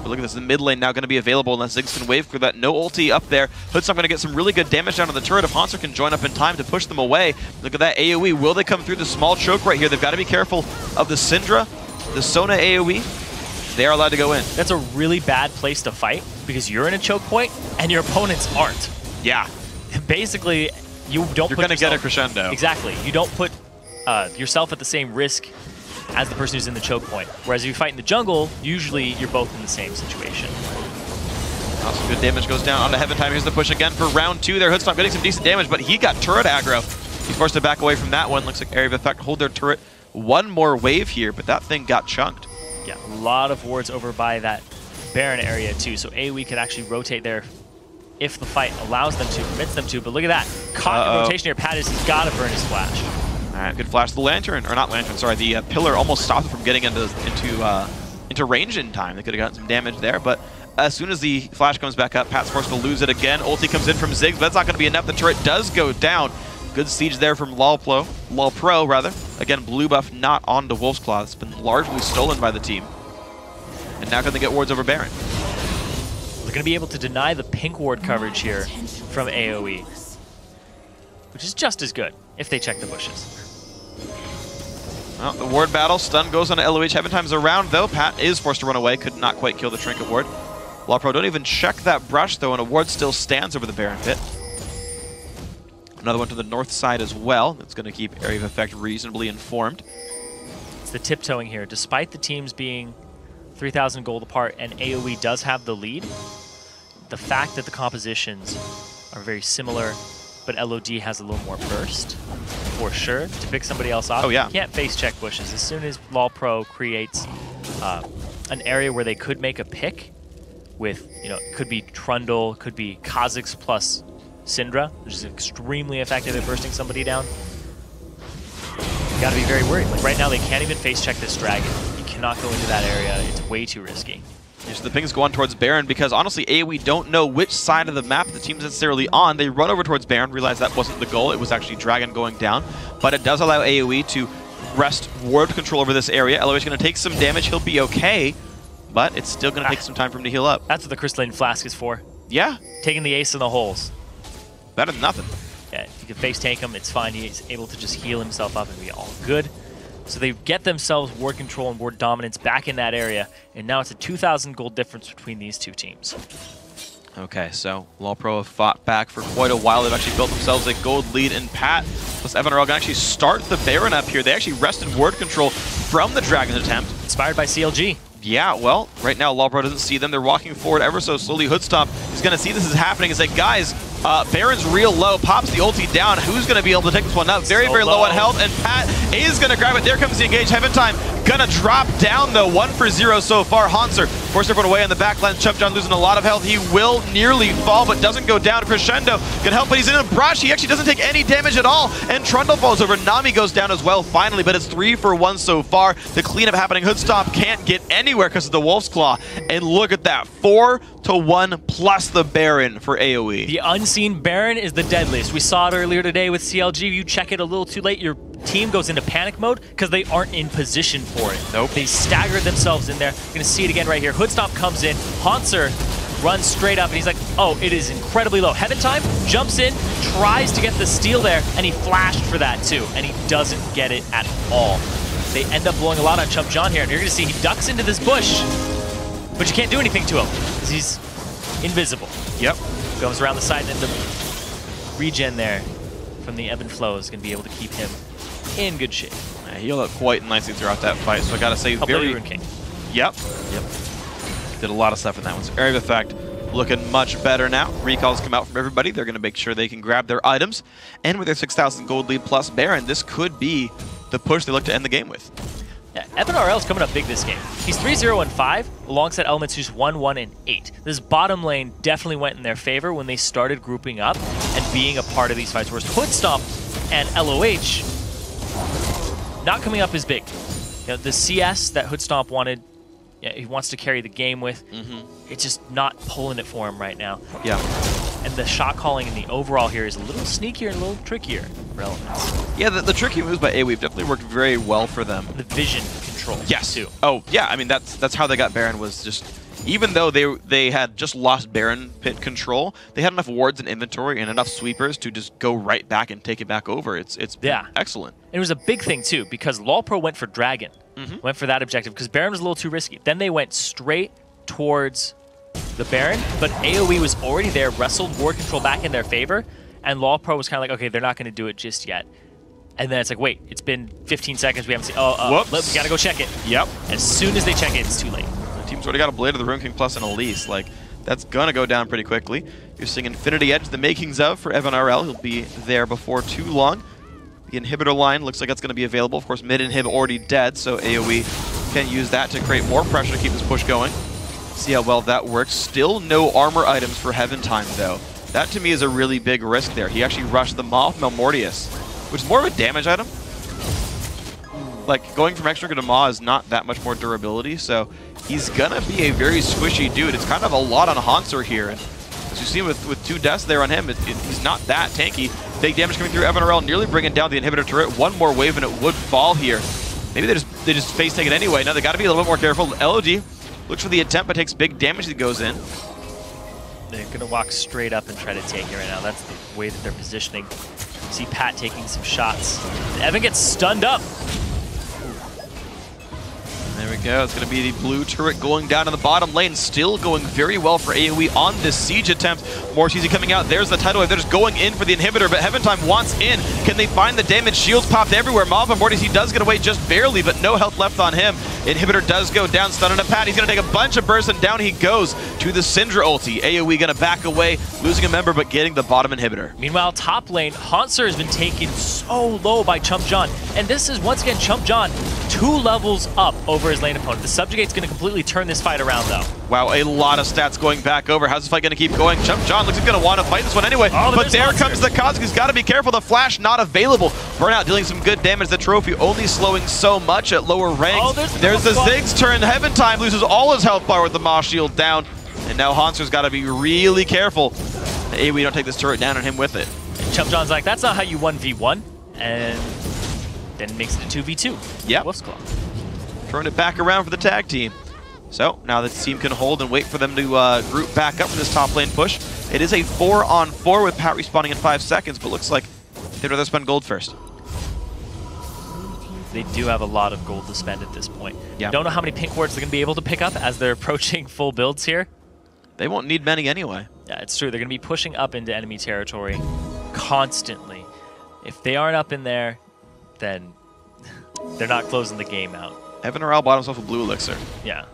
But look at this, the mid lane now going to be available unless Ziggs can wave through that. No ulti up there. Hoodstomp going to get some really good damage down on the turret. If Hauntzer can join up in time to push them away. Look at that AoE. Will they come through the small choke right here? They've got to be careful of the Syndra, the Sona AoE. They are allowed to go in. That's a really bad place to fight because you're in a choke point and your opponents aren't. Yeah. Basically, you're going to get a crescendo. Exactly. You don't put yourself at the same risk as the person who's in the choke point. Whereas if you fight in the jungle, usually you're both in the same situation. Some good damage goes down onto Heaven Time. Here's the push again for round 2 there. Hoodstomp getting some decent damage, but he got turret aggro. He's forced to back away from that one. Looks like area of effect hold their turret. One more wave here, but that thing got chunked. Yeah, a lot of wards over by that Baron area too, so AoE could actually rotate there if the fight allows them to, permits them to. But look at that. Caught in rotation here. Pattis has got to burn his flash. All right, good flash. The lantern, or not lantern, sorry, the pillar almost stopped him from getting into range in time. They could have gotten some damage there, but as soon as the flash comes back up, Pat's forced to lose it again. Ulti comes in from Ziggs, but that's not going to be enough. The turret does go down. Good siege there from LoLPro, rather. Again, blue buff not onto Wolf's Claw. It's been largely stolen by the team. And now can they get wards over Baron? They're going to be able to deny the pink ward coverage here from AoE, which is just as good if they check the bushes. Well, the ward battle, stun goes on to LOH. Heaven Time's around, though. Pat is forced to run away. Could not quite kill the Trinket ward. LoLPro don't even check that brush, though, and a ward still stands over the Baron pit. Another one to the north side as well. That's going to keep area of effect reasonably informed. It's the tiptoeing here. Despite the teams being 3,000 gold apart and AoE does have the lead, the fact that the compositions are very similar, but LOD has a little more burst, for sure, to pick somebody else off. Oh, yeah. You can't face check bushes. As soon as LoLPro creates an area where they could make a pick with, it could be Trundle, could be Kha'Zix plus Syndra, which is extremely effective at bursting somebody down. You gotta be very worried. Like right now, they can't even face check this dragon. You cannot go into that area. It's way too risky. Yeah, so the pings go on towards Baron because honestly, AoE don't know which side of the map the team's necessarily on. They run over towards Baron, realize that wasn't the goal. It was actually Dragon going down, but it does allow AoE to wrest ward control over this area. LOH is going to take some damage. He'll be okay, but it's still going to take some time for him to heal up. That's what the Crystalline Flask is for. Yeah. Taking the ace in the holes. Better than nothing. Yeah, if you can face tank him, it's fine. He's able to just heal himself up and be all good. So they get themselves ward control and ward dominance back in that area, and now it's a 2,000 gold difference between these two teams. Okay, so LoLPro have fought back for quite a while. They've actually built themselves a gold lead, and Pat plus EpicSkillshot can actually start the Baron up here. They actually wrested ward control from the Dragon's attempt. Inspired by CLG. Yeah, well, right now LoLPro doesn't see them. They're walking forward ever so slowly. Hoodstomp is going to see this is happening and say, guys, Baron's real low, pops the ulti down. Who's going to be able to take this one out? Very, very low on health, and Pat is going to grab it. There comes the engage. Heaven Time going to drop down, though. 1 for 0 so far. Hanser forced everyone away on the back line. Chumpjohn losing a lot of health. He will nearly fall, but doesn't go down. Crescendo can help, but he's in a brush. He actually doesn't take any damage at all, and Trundle falls over. Nami goes down as well, finally, but it's 3 for 1 so far. The cleanup happening. Hoodstomp can't get anywhere because of the Wolf's Claw, and look at that. 4 to 1 plus the Baron for AoE. The unseen Baron is the deadliest. We saw it earlier today with CLG. You check it a little too late, your team goes into panic mode because they aren't in position for it. Nope. They staggered themselves in there. You're going to see it again right here. Hoodstomp comes in. Hanser runs straight up, and he's like, oh, it is incredibly low. Heaven Time jumps in, tries to get the steal there, and he flashed for that too, and he doesn't get it at all. They end up blowing a lot on Chumpjohn here, and you're going to see he ducks into this bush, but you can't do anything to him because he's invisible. Yep. Goes around the side, and the regen there from the ebb and flow is going to be able to keep him in good shape. Yeah, he healed up quite nicely throughout that fight, so I gotta say, very... Rune King. Yep. Did a lot of stuff in that one. So Area of Effect looking much better now. Recalls come out from everybody. They're going to make sure they can grab their items. And with their 6,000 gold lead plus Baron, this could be the push they look to end the game with. Yeah, EpicSkillshot's coming up big this game. He's 3-0-5, alongside Elements who's 1-1-8. This bottom lane definitely went in their favor when they started grouping up and being a part of these fights, whereas Hoodstomp and LOH not coming up as big. You know, the CS that Hoodstomp wanted, yeah, he wants to carry the game with, it's just not pulling it for him right now. Yeah. And the shot calling in the overall here is a little sneakier and a little trickier for Elements. Yeah, the tricky moves by AoE definitely worked very well for them. The vision control, yes, too. Oh, yeah, I mean, that's how they got Baron, was just, even though they had just lost Baron pit control, they had enough wards in inventory and enough sweepers to just go right back and take it back over. It's yeah, excellent. And it was a big thing, too, because LoLPro went for Dragon, went for that objective, because Baron was a little too risky. Then they went straight towards the Baron, but AoE was already there, wrestled ward control back in their favor, and LoLPro was kind of like, okay, they're not going to do it just yet. And then it's like, wait, it's been 15 seconds, we haven't seen, we gotta go check it. Yep. As soon as they check it, it's too late. The team's already got a Blade of the Rune King plus an Elise. Like, that's gonna go down pretty quickly. You're seeing Infinity Edge, the makings of for Evan RL. He'll be there before too long. The inhibitor line looks like it's gonna be available. Of course, mid-inhib already dead, so AoE can use that to create more pressure to keep this push going. See how well that works. Still no armor items for Heaven Time, though. That, to me, is a really big risk there. He actually rushed the Maw from Malmortius, which is more of a damage item. Like, going from Extra to Maw is not that much more durability, so he's gonna be a very squishy dude. It's kind of a lot on Hanser here, and as you see with 2 deaths there on him, he's not that tanky. Big damage coming through. Evan RL nearly bringing down the inhibitor turret. One more wave and it would fall here. Maybe they just face take it anyway. Now they got to be a little bit more careful. LOD looks for the attempt, but takes big damage that goes in. They're going to walk straight up and try to take it right now. That's the way that they're positioning. You see Pat taking some shots. And Evan gets stunned up. There we go. It's going to be the blue turret going down in the bottom lane. Still going very well for AoE on this siege attempt. Mortizi coming out. There's the tidal wave. They're just going in for the inhibitor, but Heaven Time wants in. Can they find the damage? Shields popped everywhere. Malva Mortizi does get away just barely, but no health left on him. Inhibitor does go down, stunning a Pat. He's going to take a bunch of bursts, and down he goes to the Syndra ulti. AoE going to back away, losing a member, but getting the bottom inhibitor. Meanwhile, top lane, Hanser has been taken so low by Chumpjohn. And this is, once again, Chumpjohn 2 levels up over his lane opponent. The Subjugate's going to completely turn this fight around, though. Wow, a lot of stats going back over. How's this fight going to keep going? Chumpjohn looks like he's going to want to fight this one anyway. Oh, but there comes the Cosmic. He's got to be careful. The Flash not available. Burnout dealing some good damage. The Trophy only slowing so much at lower ranks. Oh, there's the Ziggs turn. Heaven Time loses all his health bar with the Maw Shield down. And now Hanser's got to be really careful. We don't take this turret down on him with it. And Chumpjohn's like, that's not how you 1v1. And then makes it a 2v2. Yeah. Wolf's Claw. Throwing it back around for the tag team. So now the team can hold and wait for them to group back up for this top lane push. It is a 4-on-4 with Pat respawning in 5 seconds, but looks like they'd rather spend gold first. They do have a lot of gold to spend at this point. Yeah. Don't know how many pink wards they're going to be able to pick up as they're approaching full builds here. They won't need many anyway. Yeah, it's true. They're going to be pushing up into enemy territory constantly. If they aren't up in there, then they're not closing the game out. Evan Orel bought himself a blue elixir. Yeah.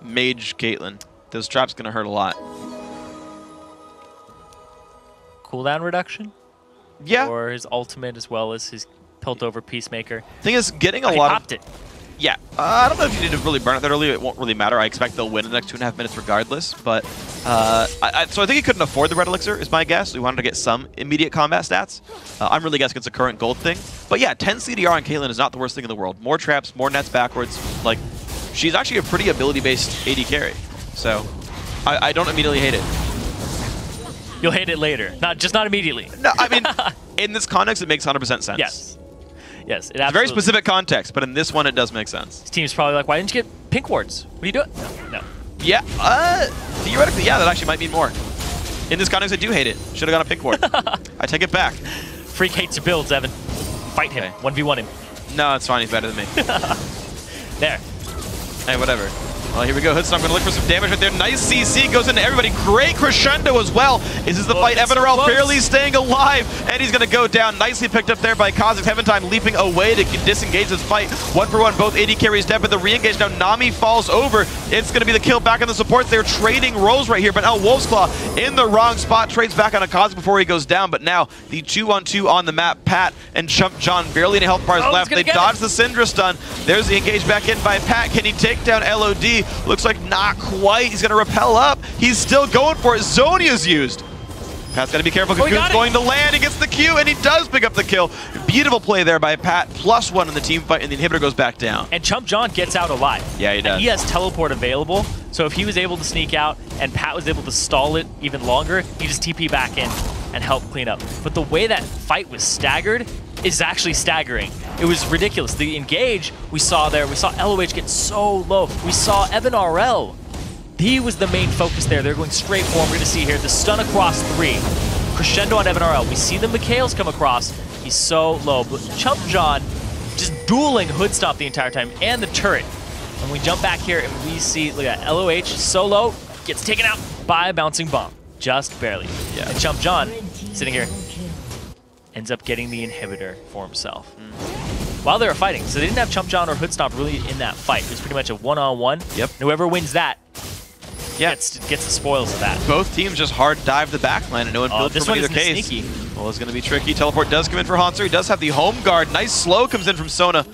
Mage Caitlyn. Those traps going to hurt a lot. Cooldown reduction? Yeah. Or his ultimate as well as his Pilt over Peacemaker. Thing is, getting a He lot popped of... it. Yeah. I don't know if you need to really burn it that early. It won't really matter. I expect they'll win in the next 2.5 minutes regardless. But so I think he couldn't afford the red elixir, is my guess. We wanted to get some immediate combat stats. I'm really guessing it's a current gold thing. But yeah, 10 CDR on Caitlyn is not the worst thing in the world. More traps, more nets backwards. Like, she's actually a pretty ability-based AD carry. So I don't immediately hate it. You'll hate it later. Just not immediately. No, I mean, in this context, it makes 100% sense. Yes. Yes, it It's a very specific context, but in this one, it does make sense. His team's probably like, why didn't you get pink wards? What are you doing? No. Yeah, theoretically, yeah, that actually might mean more. In this context, I do hate it. Should have got a pink ward. I take it back. Freak hates your builds, Evan. Fight him. Okay. 1v1 him. No, it's fine. He's better than me. There. Hey, whatever. Well, here we go. Hoodstomp going to look for some damage right there. Nice CC goes into everybody. Great crescendo as well. Is this the fight? Evan Orel barely staying alive, and he's going to go down. Nicely picked up there by Kha'Zix. Heaventime leaping away to disengage this fight. 1-for-1, both AD carries dead, but the re-engage now. Nami falls over. It's going to be the kill back on the supports. They're trading roles right here, but now Wolf's Claw in the wrong spot. Trades back on a Kha'Zix before he goes down, but now the 2-on-2 on the map. Pat and Chump John barely any health bars left. They dodge the Syndra stun. There's the engage back in by Pat. Can he take down LOD? Looks like not quite. He's going to rappel up. He's still going for it. Zonia's used. Pat's got to be careful. Cocoon's going to land. He gets the Q, and he does pick up the kill. Beautiful play there by Pat. +1 in the team fight, and the inhibitor goes back down. And Chump John gets out alive. Yeah, he does. And he has teleport available, so if he was able to sneak out and Pat was able to stall it even longer, he just TP back in and help clean up. But the way that fight was staggered is actually staggering. It was ridiculous. The engage we saw there, we saw LOH get so low. We saw Evan Orel. He was the main focus there. They're going straight for him. We're going to see here the stun across 3. Crescendo on Evan Orel. We see the Mikhails come across. He's so low. But Chump John just dueling Hoodstomp the entire time and the turret. And we jump back here and we see, look at LOH so low, gets taken out by a bouncing bomb. Just barely. Yeah. And Chump John, sitting here, ends up getting the inhibitor for himself. While they were fighting. So they didn't have Chump John or Hoodstomp really in that fight. It was pretty much a one-on-one. Yep. Whoever wins that gets the spoils of that. Both teams just hard dive the backline and no one builds from either case. Sneaky. Well, it's going to be tricky. Teleport does come in for Hanser. He does have the home guard. Nice slow comes in from Sona.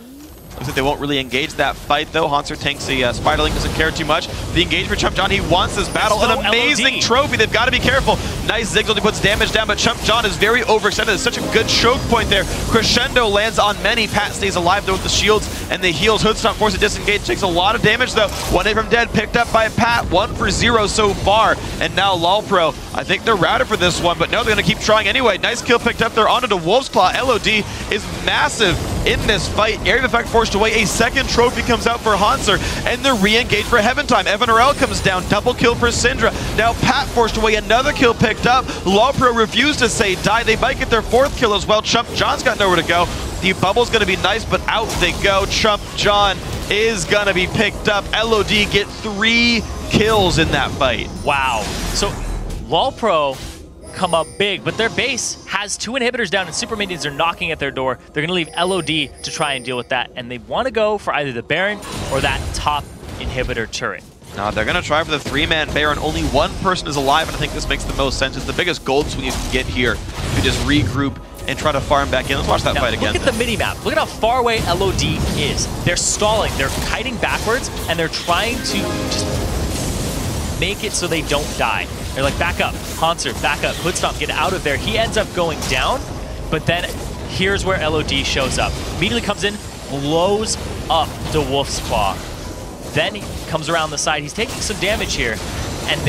Looks like they won't really engage that fight, though. Hanser tanks the Spiderling, doesn't care too much. The engage for Chump John, he wants this battle. An amazing trophy. They've got to be careful. Nice Zigzag, he puts damage down, but Chump John is very overextended. It's such a good choke point there. Crescendo lands on many. Pat stays alive, though, with the shields and the heals. Hoodstomp forced to disengage. Takes a lot of damage, though. 1 hit from dead, picked up by Pat. 1 for 0 so far. And now LoLPro, I think they're routed for this one, but no, they're going to keep trying anyway. Nice kill picked up there onto the Wolf's Claw. LOD is massive in this fight. Area of effect forced away. A second trophy comes out for Hanser, and the re-engage for Heaventime. Evan Orel comes down. Double kill for Syndra. Now Pat forced away. Another kill picked up. LoLPro refused to say die. They might get their 4th kill as well. Chump John's got nowhere to go. The bubble's going to be nice, but out they go. Chump John is going to be picked up. LOD get 3 kills in that fight. Wow. So LoLPro come up big, but their base has 2 inhibitors down and super minions are knocking at their door. They're going to leave LOD to try and deal with that, and they want to go for either the Baron or that top inhibitor turret. No, they're going to try for the 3-man Baron. Only 1 person is alive, and I think this makes the most sense. It's the biggest gold swing you can get here to just regroup and try to farm back in. Let's watch that fight again. Look at the mini-map. Look at how far away LOD is. They're stalling. They're kiting backwards, and they're trying to just make it so they don't die. They're like, back up. Hanser, back up. Hoodstomp, get out of there. He ends up going down, but then here's where LOD shows up. Immediately comes in, blows up the Wolf's Claw. Then he comes around the side. He's taking some damage here, and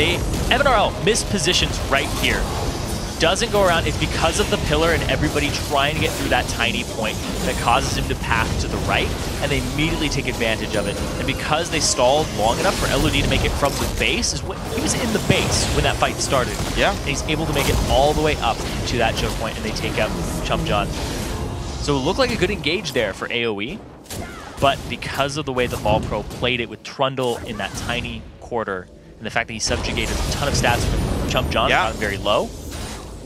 Evan Orel mispositions right here. doesn't go around, it's because of the pillar and everybody trying to get through that tiny point that causes him to path to the right, and they immediately take advantage of it. And because they stalled long enough for LOD to make it from the base, he was in the base when that fight started. Yeah. And he's able to make it all the way up to that choke point, and they take out Chump John. So it looked like a good engage there for AoE, but because of the way that LoLPro played it with Trundle in that tiny quarter, and the fact that he subjugated a ton of stats from Chump John, got very low,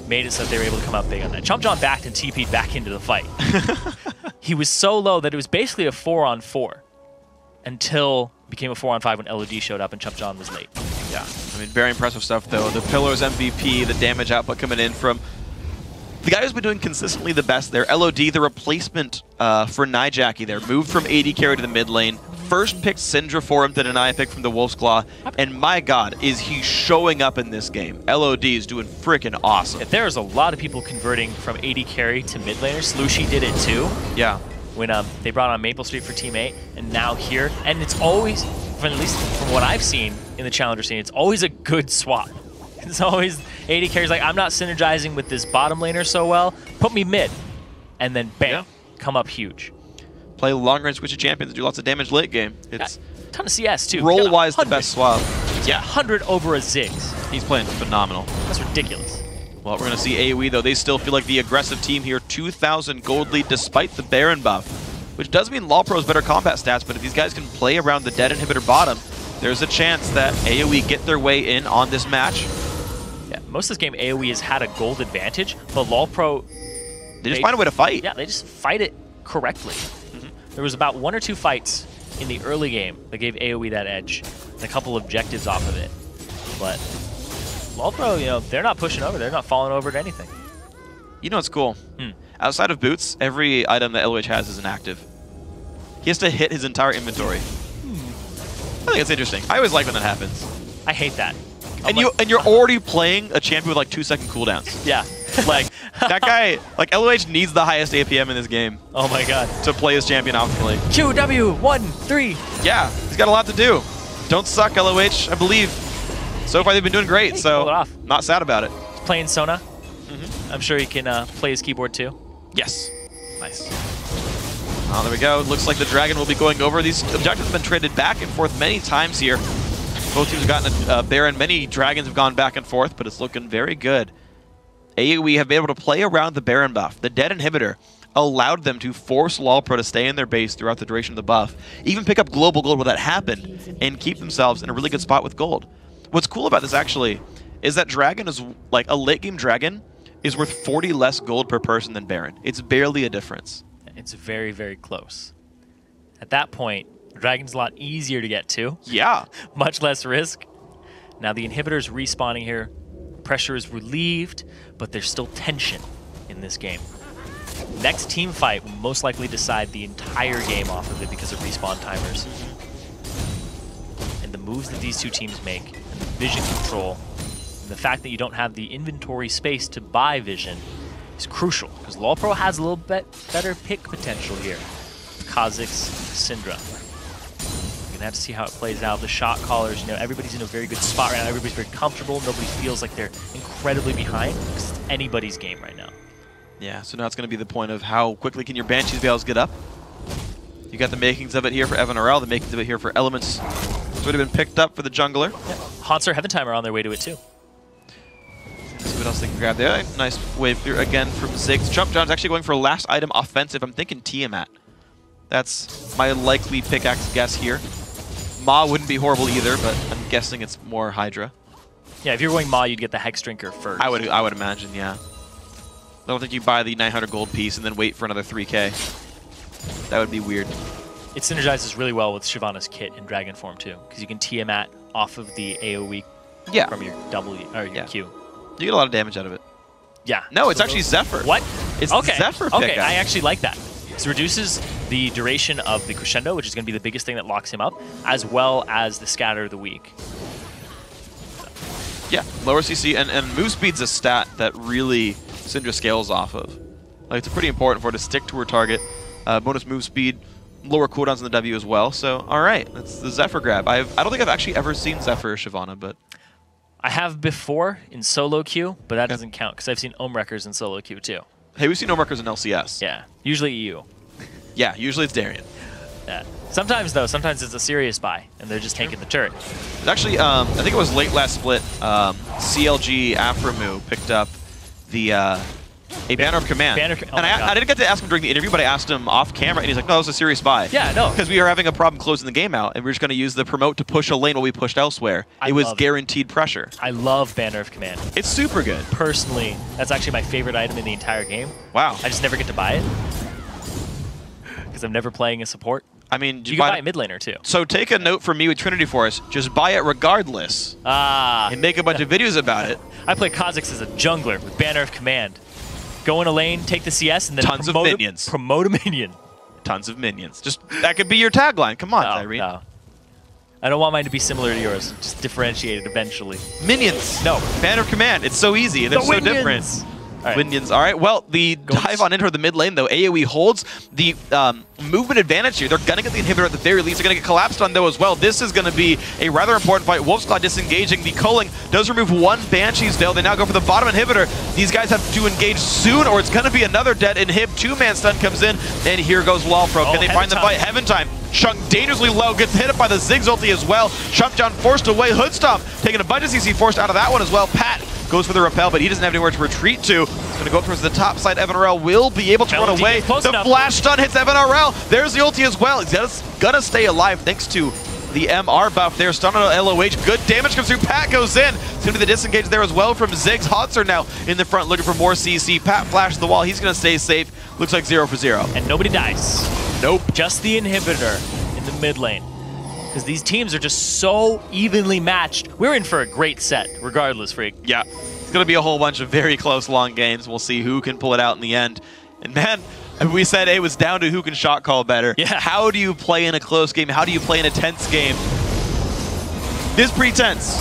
made it so that they were able to come out big on that. Chump John backed and TP'd back into the fight. He was so low that it was basically a 4-on-4 until it became a 4-on-5 when LOD showed up and Chump John was late. Yeah, I mean, very impressive stuff, though. The Pillars MVP, the damage output coming in from the guy who's been doing consistently the best there. LOD, the replacement for Nijaki there, moved from AD carry to the mid lane. First picked Syndra for him to deny a pick from the Wolf's Claw, and my god, is he showing up in this game. LOD is doing freaking awesome. There's a lot of people converting from AD carry to mid laners. Lushi did it too. Yeah. When they brought on Maple Street for Team 8, and now here, and it's always, at least from what I've seen in the Challenger scene, it's always a good swap. It's always AD carry's like, I'm not synergizing with this bottom laner so well, put me mid, and then bam, come up huge. Play long range switch of champions, do lots of damage late game. It's a ton of CS too. Roll-wise, the best swap. Yeah, 100 over a Ziggs. He's playing phenomenal. That's ridiculous. Well, we're going to see AoE, though. They still feel like the aggressive team here. 2,000 gold lead despite the Baron buff, which does mean LoLPro's better combat stats, but if these guys can play around the dead inhibitor bottom, there's a chance that AoE get their way in on this match. Yeah, most of this game, AoE has had a gold advantage, but LoLPro... They just find a way to fight. Yeah, they just fight it correctly. There was about 1 or 2 fights in the early game that gave AoE that edge, and a couple objectives off of it. But LoLPro, you know, they're not pushing over. They're not falling over to anything. You know what's cool? Outside of boots, every item that LOH has is inactive. He has to hit his entire inventory. I think it's interesting. I always like when that happens. I hate that. And you're already playing a champion with like 2-second cooldowns. Yeah. Like, that guy, like, LOH needs the highest APM in this game. Oh my god. To play his champion optimally. QW, 1, 3. Yeah, he's got a lot to do. Don't suck, LOH, I believe. So far, they've been doing great, so not sad about it. He's playing Sona. I'm sure he can play his keyboard too. Yes. Nice. Oh, there we go. Looks like the Dragon will be going over. These objectives have been traded back and forth many times here. Both teams have gotten a Baron. Many Dragons have gone back and forth, but it's looking very good. AoE have been able to play around the Baron buff. The dead inhibitor allowed them to force LoLPro to stay in their base throughout the duration of the buff, even pick up global gold when that happened, and keep themselves in a really good spot with gold. What's cool about this, actually, is that Dragon is, like, a late-game Dragon is worth 40 less gold per person than Baron. It's barely a difference. It's very, very close. At that point, Dragon's a lot easier to get to. Yeah. Much less risk. Now the inhibitor's respawning here. Pressure is relieved, but there's still tension in this game. Next team fight will most likely decide the entire game off of it because of respawn timers. And the moves that these two teams make, and the vision control, and the fact that you don't have the inventory space to buy vision is crucial, because LoLPro has a little bit better pick potential here. Kha'Zix, Syndra. We're gonna have to see how it plays out. The shot callers, you know, everybody's in a very good spot right now. Everybody's very comfortable. Nobody feels like they're incredibly behind, because it's anybody's game right now. Yeah, so now it's going to be the point of how quickly can your Banshees be able to get up. You got the makings of it here for Evan RL, the makings of it here for Elements. It's already been picked up for the jungler. Yeah. Haunter, Heaven Time are on their way to it too. Let's see what else they can grab there. Nice wave clear again from Ziggs. Chump John's actually going for last item offensive. I'm thinking Tiamat. That's my likely pickaxe guess here. Ma wouldn't be horrible either, but I'm guessing it's more Hydra. Yeah, if you're going Ma, you'd get the Hex Drinker first. I would imagine, yeah. I don't think you buy the 900 gold piece and then wait for another 3k. That would be weird. It synergizes really well with Shyvana's kit in Dragon form too, because you can Tiamat off of the AoE from your W or your Q. You get a lot of damage out of it. Yeah. No, it's actually Zephyr. What? It's Zephyr pickup. Okay, I actually like that. It reduces the duration of the Crescendo, which is going to be the biggest thing that locks him up, as well as the Scatter of the Weak. Yeah, lower CC, and move speed's a stat that really Syndra scales off of. Like, it's pretty important for her to stick to her target. Bonus move speed, lower cooldowns in the W as well. So, all right, that's the Zephyr grab. I don't think I've actually ever seen Zephyr or Shyvana, but I have before in solo queue, but that doesn't count because I've seen Ohm Wreckers in solo queue too. Hey, we've seen Ohm Wreckers in LCS. Yeah, usually EU. Yeah, usually it's Darien. Yeah. Sometimes, though, sometimes it's a serious buy, and they're just taking the turret. It's actually, I think it was late last split, CLG Aframu picked up the a Banner of Command. I didn't get to ask him during the interview, but I asked him off camera, and he's like, no, it was a serious buy. Yeah, no. Because we were having a problem closing the game out, and we were just going to use the promote to push a lane while we pushed elsewhere. It was guaranteed pressure. I love Banner of Command. It's super good. Personally, that's actually my favorite item in the entire game. Wow. I just never get to buy it. Because I'm never playing a support. I mean, you can buy a mid laner too. So take a note from me with Trinity Force. Just buy it regardless. And make a bunch of videos about it. I play Kha'Zix as a jungler with Banner of Command. Go in a lane, take the CS, and then tons of minions. Promote a minion. Tons of minions. Just that could be your tagline. Come on, Tyree. No. I don't want mine to be similar to yours. Just differentiated eventually. Minions. No. Banner of Command. It's so easy. They're so different. Right. Minions. All right. Well, the dive on into the mid lane, though, AoE holds the movement advantage here. They're going to get the inhibitor at the very least. They're going to get collapsed on, though, as well. This is going to be a rather important fight. Wolfsclaw disengaging. The culling does remove one Banshee's Veil. They now go for the bottom inhibitor. These guys have to engage soon, or it's going to be another dead inhib. Two-man stun comes in, and here goes LoLPro. Can they find the fight? Heaven Time. Chunk dangerously low, gets hit up by the Ziggs ulti as well. Chumpjohn forced away. Hoodstomp taking a bunch of CC forced out of that one as well. Pat goes for the repel, but he doesn't have anywhere to retreat to. He's going to go towards the top side. Evan RL will be able to run away. The flash stun hits Evan RL. There's the ulti as well. He's going to stay alive thanks to the MR buff there. Stun on LOH. Good damage comes through. Pat goes in. It's going to be the disengage there as well from Ziggs. Hotzer now in the front looking for more CC. Pat flashes the wall. He's going to stay safe. Looks like 0 for 0. And nobody dies. Nope. Just the inhibitor in the mid lane. Because these teams are just so evenly matched. We're in for a great set, regardless, Freak. Yeah. It's going to be a whole bunch of very close, long games. We'll see who can pull it out in the end. And man, we said it was down to who can shot call better. Yeah. How do you play in a close game? How do you play in a tense game? This is pretty tense.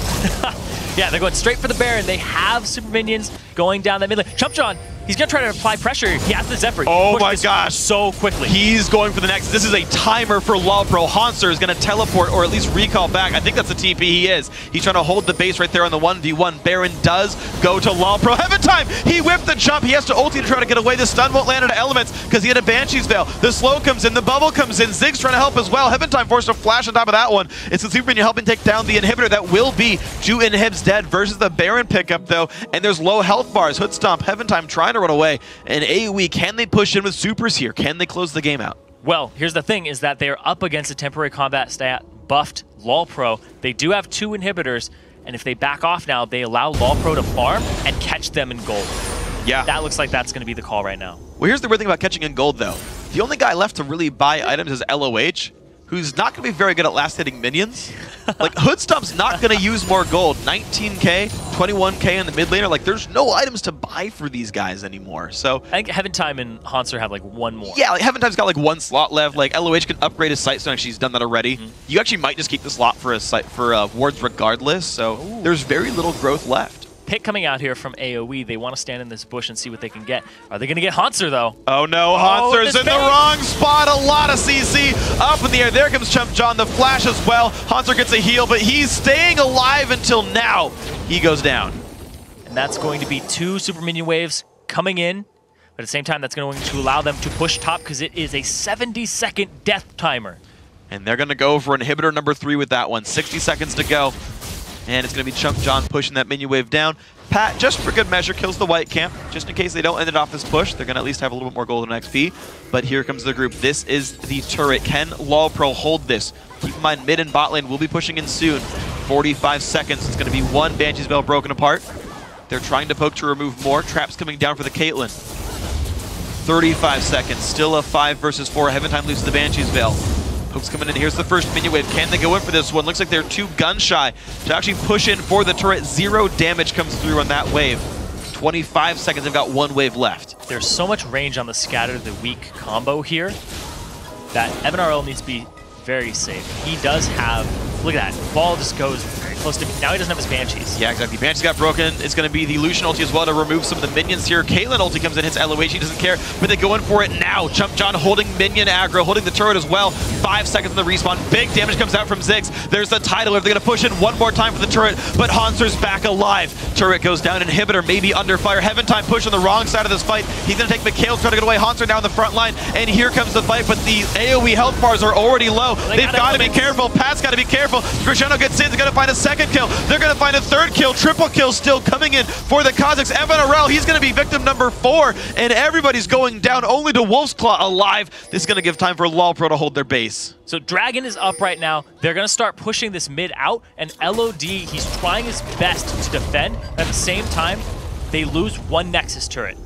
Yeah, they're going straight for the Baron. They have super minions going down that mid lane. Chumpjohn, he's going to try to apply pressure. He has the Zephyr. Oh my gosh. So quickly. He's going for the next. This is a timer for LoLPro. Hanser is going to teleport or at least recall back. I think that's the TP he is. He's trying to hold the base right there on the 1v1. Baron does go to LoLPro. Heaven Time! He whipped the jump. He has to ulti to try to get away. The stun won't land into Elements because he had a Banshee's Veil. The slow comes in. The bubble comes in. Ziggs trying to help as well. Heaven Time forced a flash on top of that one. It's the super minion helping take down the inhibitor. That will be Ju Inhib's dead versus the Baron pickup, though. And there's low health bars. Hood Stomp. Heaven Time trying to run away. And AoE, can they push in with supers here? Can they close the game out? Well, here's the thing, is that they're up against a temporary combat stat buffed LoLPro. They do have 2 inhibitors, and if they back off now, they allow LoLPro to farm and catch them in gold. Yeah. That looks like that's going to be the call right now. Well, here's the weird thing about catching in gold, though. The only guy left to really buy items is LOH, who's not going to be very good at last-hitting minions. Like, Hoodstomp's not going to use more gold. 19k, 21k in the mid laner. Like, there's no items to buy for these guys anymore. So I think Heaven Time and Hanser have, like, 1 more. Yeah, like, Heaven Time's got, like, 1 slot left. Like, LOH can upgrade his sight stone. She's done that already. You actually might just keep the slot for wards regardless. So there's very little growth left. Pick coming out here from AoE. They want to stand in this bush and see what they can get. Are they going to get Hanser, though? Oh, no. Hanser's in the wrong spot. A lot of CC up in the air. There comes Chumpjohn. The flash as well. Hanser gets a heal, but he's staying alive until now. He goes down. And that's going to be 2 super minion waves coming in. But at the same time, that's going to allow them to push top because it is a 70-second death timer. And they're going to go for inhibitor number 3 with that one. 60 seconds to go. And it's going to be Chumpjohn pushing that minion wave down. Pat, just for good measure, kills the white camp. Just in case they don't end it off this push, they're going to at least have a little bit more golden XP. But here comes the group. This is the turret. Can LoLPro hold this? Keep in mind, mid and bot lane will be pushing in soon. 45 seconds. It's going to be 1 Banshee's Veil broken apart. They're trying to poke to remove more. Traps coming down for the Caitlyn. 35 seconds. Still a 5 versus 4. Heaven Time loses the Banshee's Veil. Pokes coming in. Here's the first minion wave. Can they go in for this one? Looks like they're 2 gun shy to actually push in for the turret. 0 damage comes through on that wave. 25 seconds. They've got 1 wave left. There's so much range on the scatter the weak combo here that Evan RL needs to be very safe. He does have, look at that, ball just goes close to... Now he doesn't have his Banshees. Yeah, exactly. Banshees got broken. It's going to be the Lucian ulti as well to remove some of the minions here. Caitlyn ulti comes in, hits LOH. He doesn't care, but they go in for it now. Jump John holding minion aggro, holding the turret as well. 5 seconds on the respawn. Big damage comes out from Ziggs. There's the tidal. They're going to push in one more time for the turret, but Hanser's back alive. Turret goes down. Inhibitor maybe under fire. Heaven Time push on the wrong side of this fight. He's going to take Mikhail's trying to get away. Hanser now in the front line, and here comes the fight, but the AoE health bars are already low. They've got to be careful. Pat's got to be careful. Crescendo gets in. They're going to find a second kill. They're going to find a third kill. Triple kill still coming in for the Kazakhs. Evan Arel, he's going to be victim number 4, and everybody's going down. Only to Wolf's Claw alive. This is going to give time for LoLPro to hold their base. So Dragon is up right now. They're going to start pushing this mid out, and LOD, he's trying his best to defend. At the same time, they lose one Nexus turret.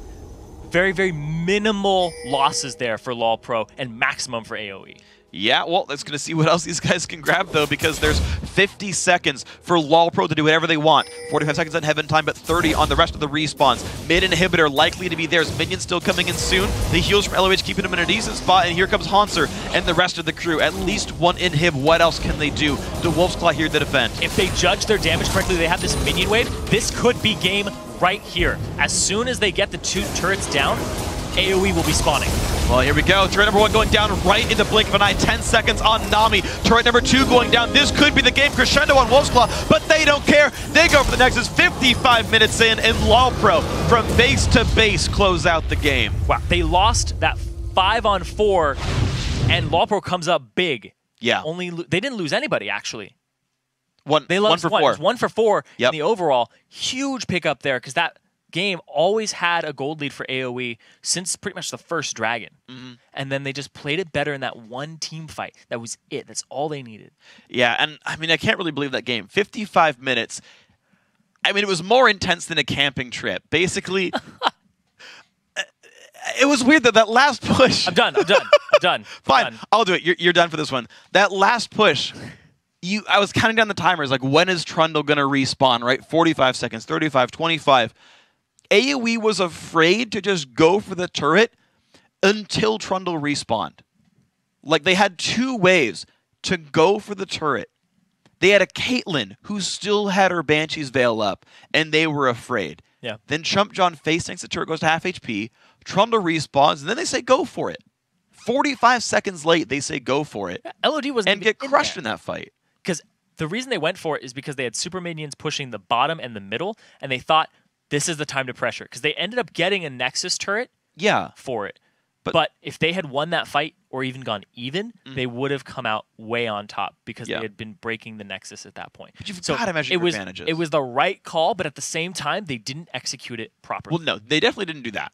Very, very minimal losses there for LoLPro and maximum for AoE. Yeah, well, let's going to see what else these guys can grab, though, because there's 50 seconds for LoLPro to do whatever they want. 45 seconds on Heaven Time, but 30 on the rest of the respawns. Mid inhibitor likely to be theirs. Minions still coming in soon. The heals from LOH keeping him in a decent spot, and here comes Hanser and the rest of the crew. At least one inhib. What else can they do? The Wolf's Claw here to defend. If they judge their damage correctly, they have this minion wave. This could be game right here. As soon as they get the 2 turrets down, AoE will be spawning. Well, here we go. Turret number 1 going down right in the blink of an eye. 10 seconds on Nami. Turret number 2 going down. This could be the game. Crescendo on Wolf's Claw, but they don't care. They go for the Nexus. 55 minutes in, and LoLPro from base to base close out the game. Wow, they lost that 5-on-4, and LoLPro comes up big. Yeah. They didn't lose anybody, actually. They lost 1 for 4. 1 for 4 yep. in the overall. Huge pickup there, because that game always had a gold lead for AoE since pretty much the first Dragon. And then they just played it better in that one team fight. That was it. That's all they needed. Yeah, and I mean, I can't really believe that game. 55 minutes. I mean, it was more intense than a camping trip. Basically, it was weird that last push. I'm done. Fine, I'll do it. You're done for this one. That last push. I was counting down the timers, like, when is Trundle going to respawn, right? 45 seconds, 35, 25. AoE was afraid to just go for the turret until Trundle respawned. Like, they had 2 waves to go for the turret. They had a Caitlyn who still had her Banshee's Veil up, and they were afraid. Yeah. Then Chump John face tanks the turret, goes to half HP. Trundle respawns, and then they say go for it. 45 seconds late, they say go for it. LOD was and get crushed in that fight. Because the reason they went for it is because they had super minions pushing the bottom and the middle, and they thought, this is the time to pressure, because they ended up getting a Nexus turret for it. But if they had won that fight or even gone even, they would have come out way on top because they had been breaking the Nexus at that point. But you've got to measure your advantages. It was the right call, but at the same time, they didn't execute it properly. Well, no, they definitely didn't do that.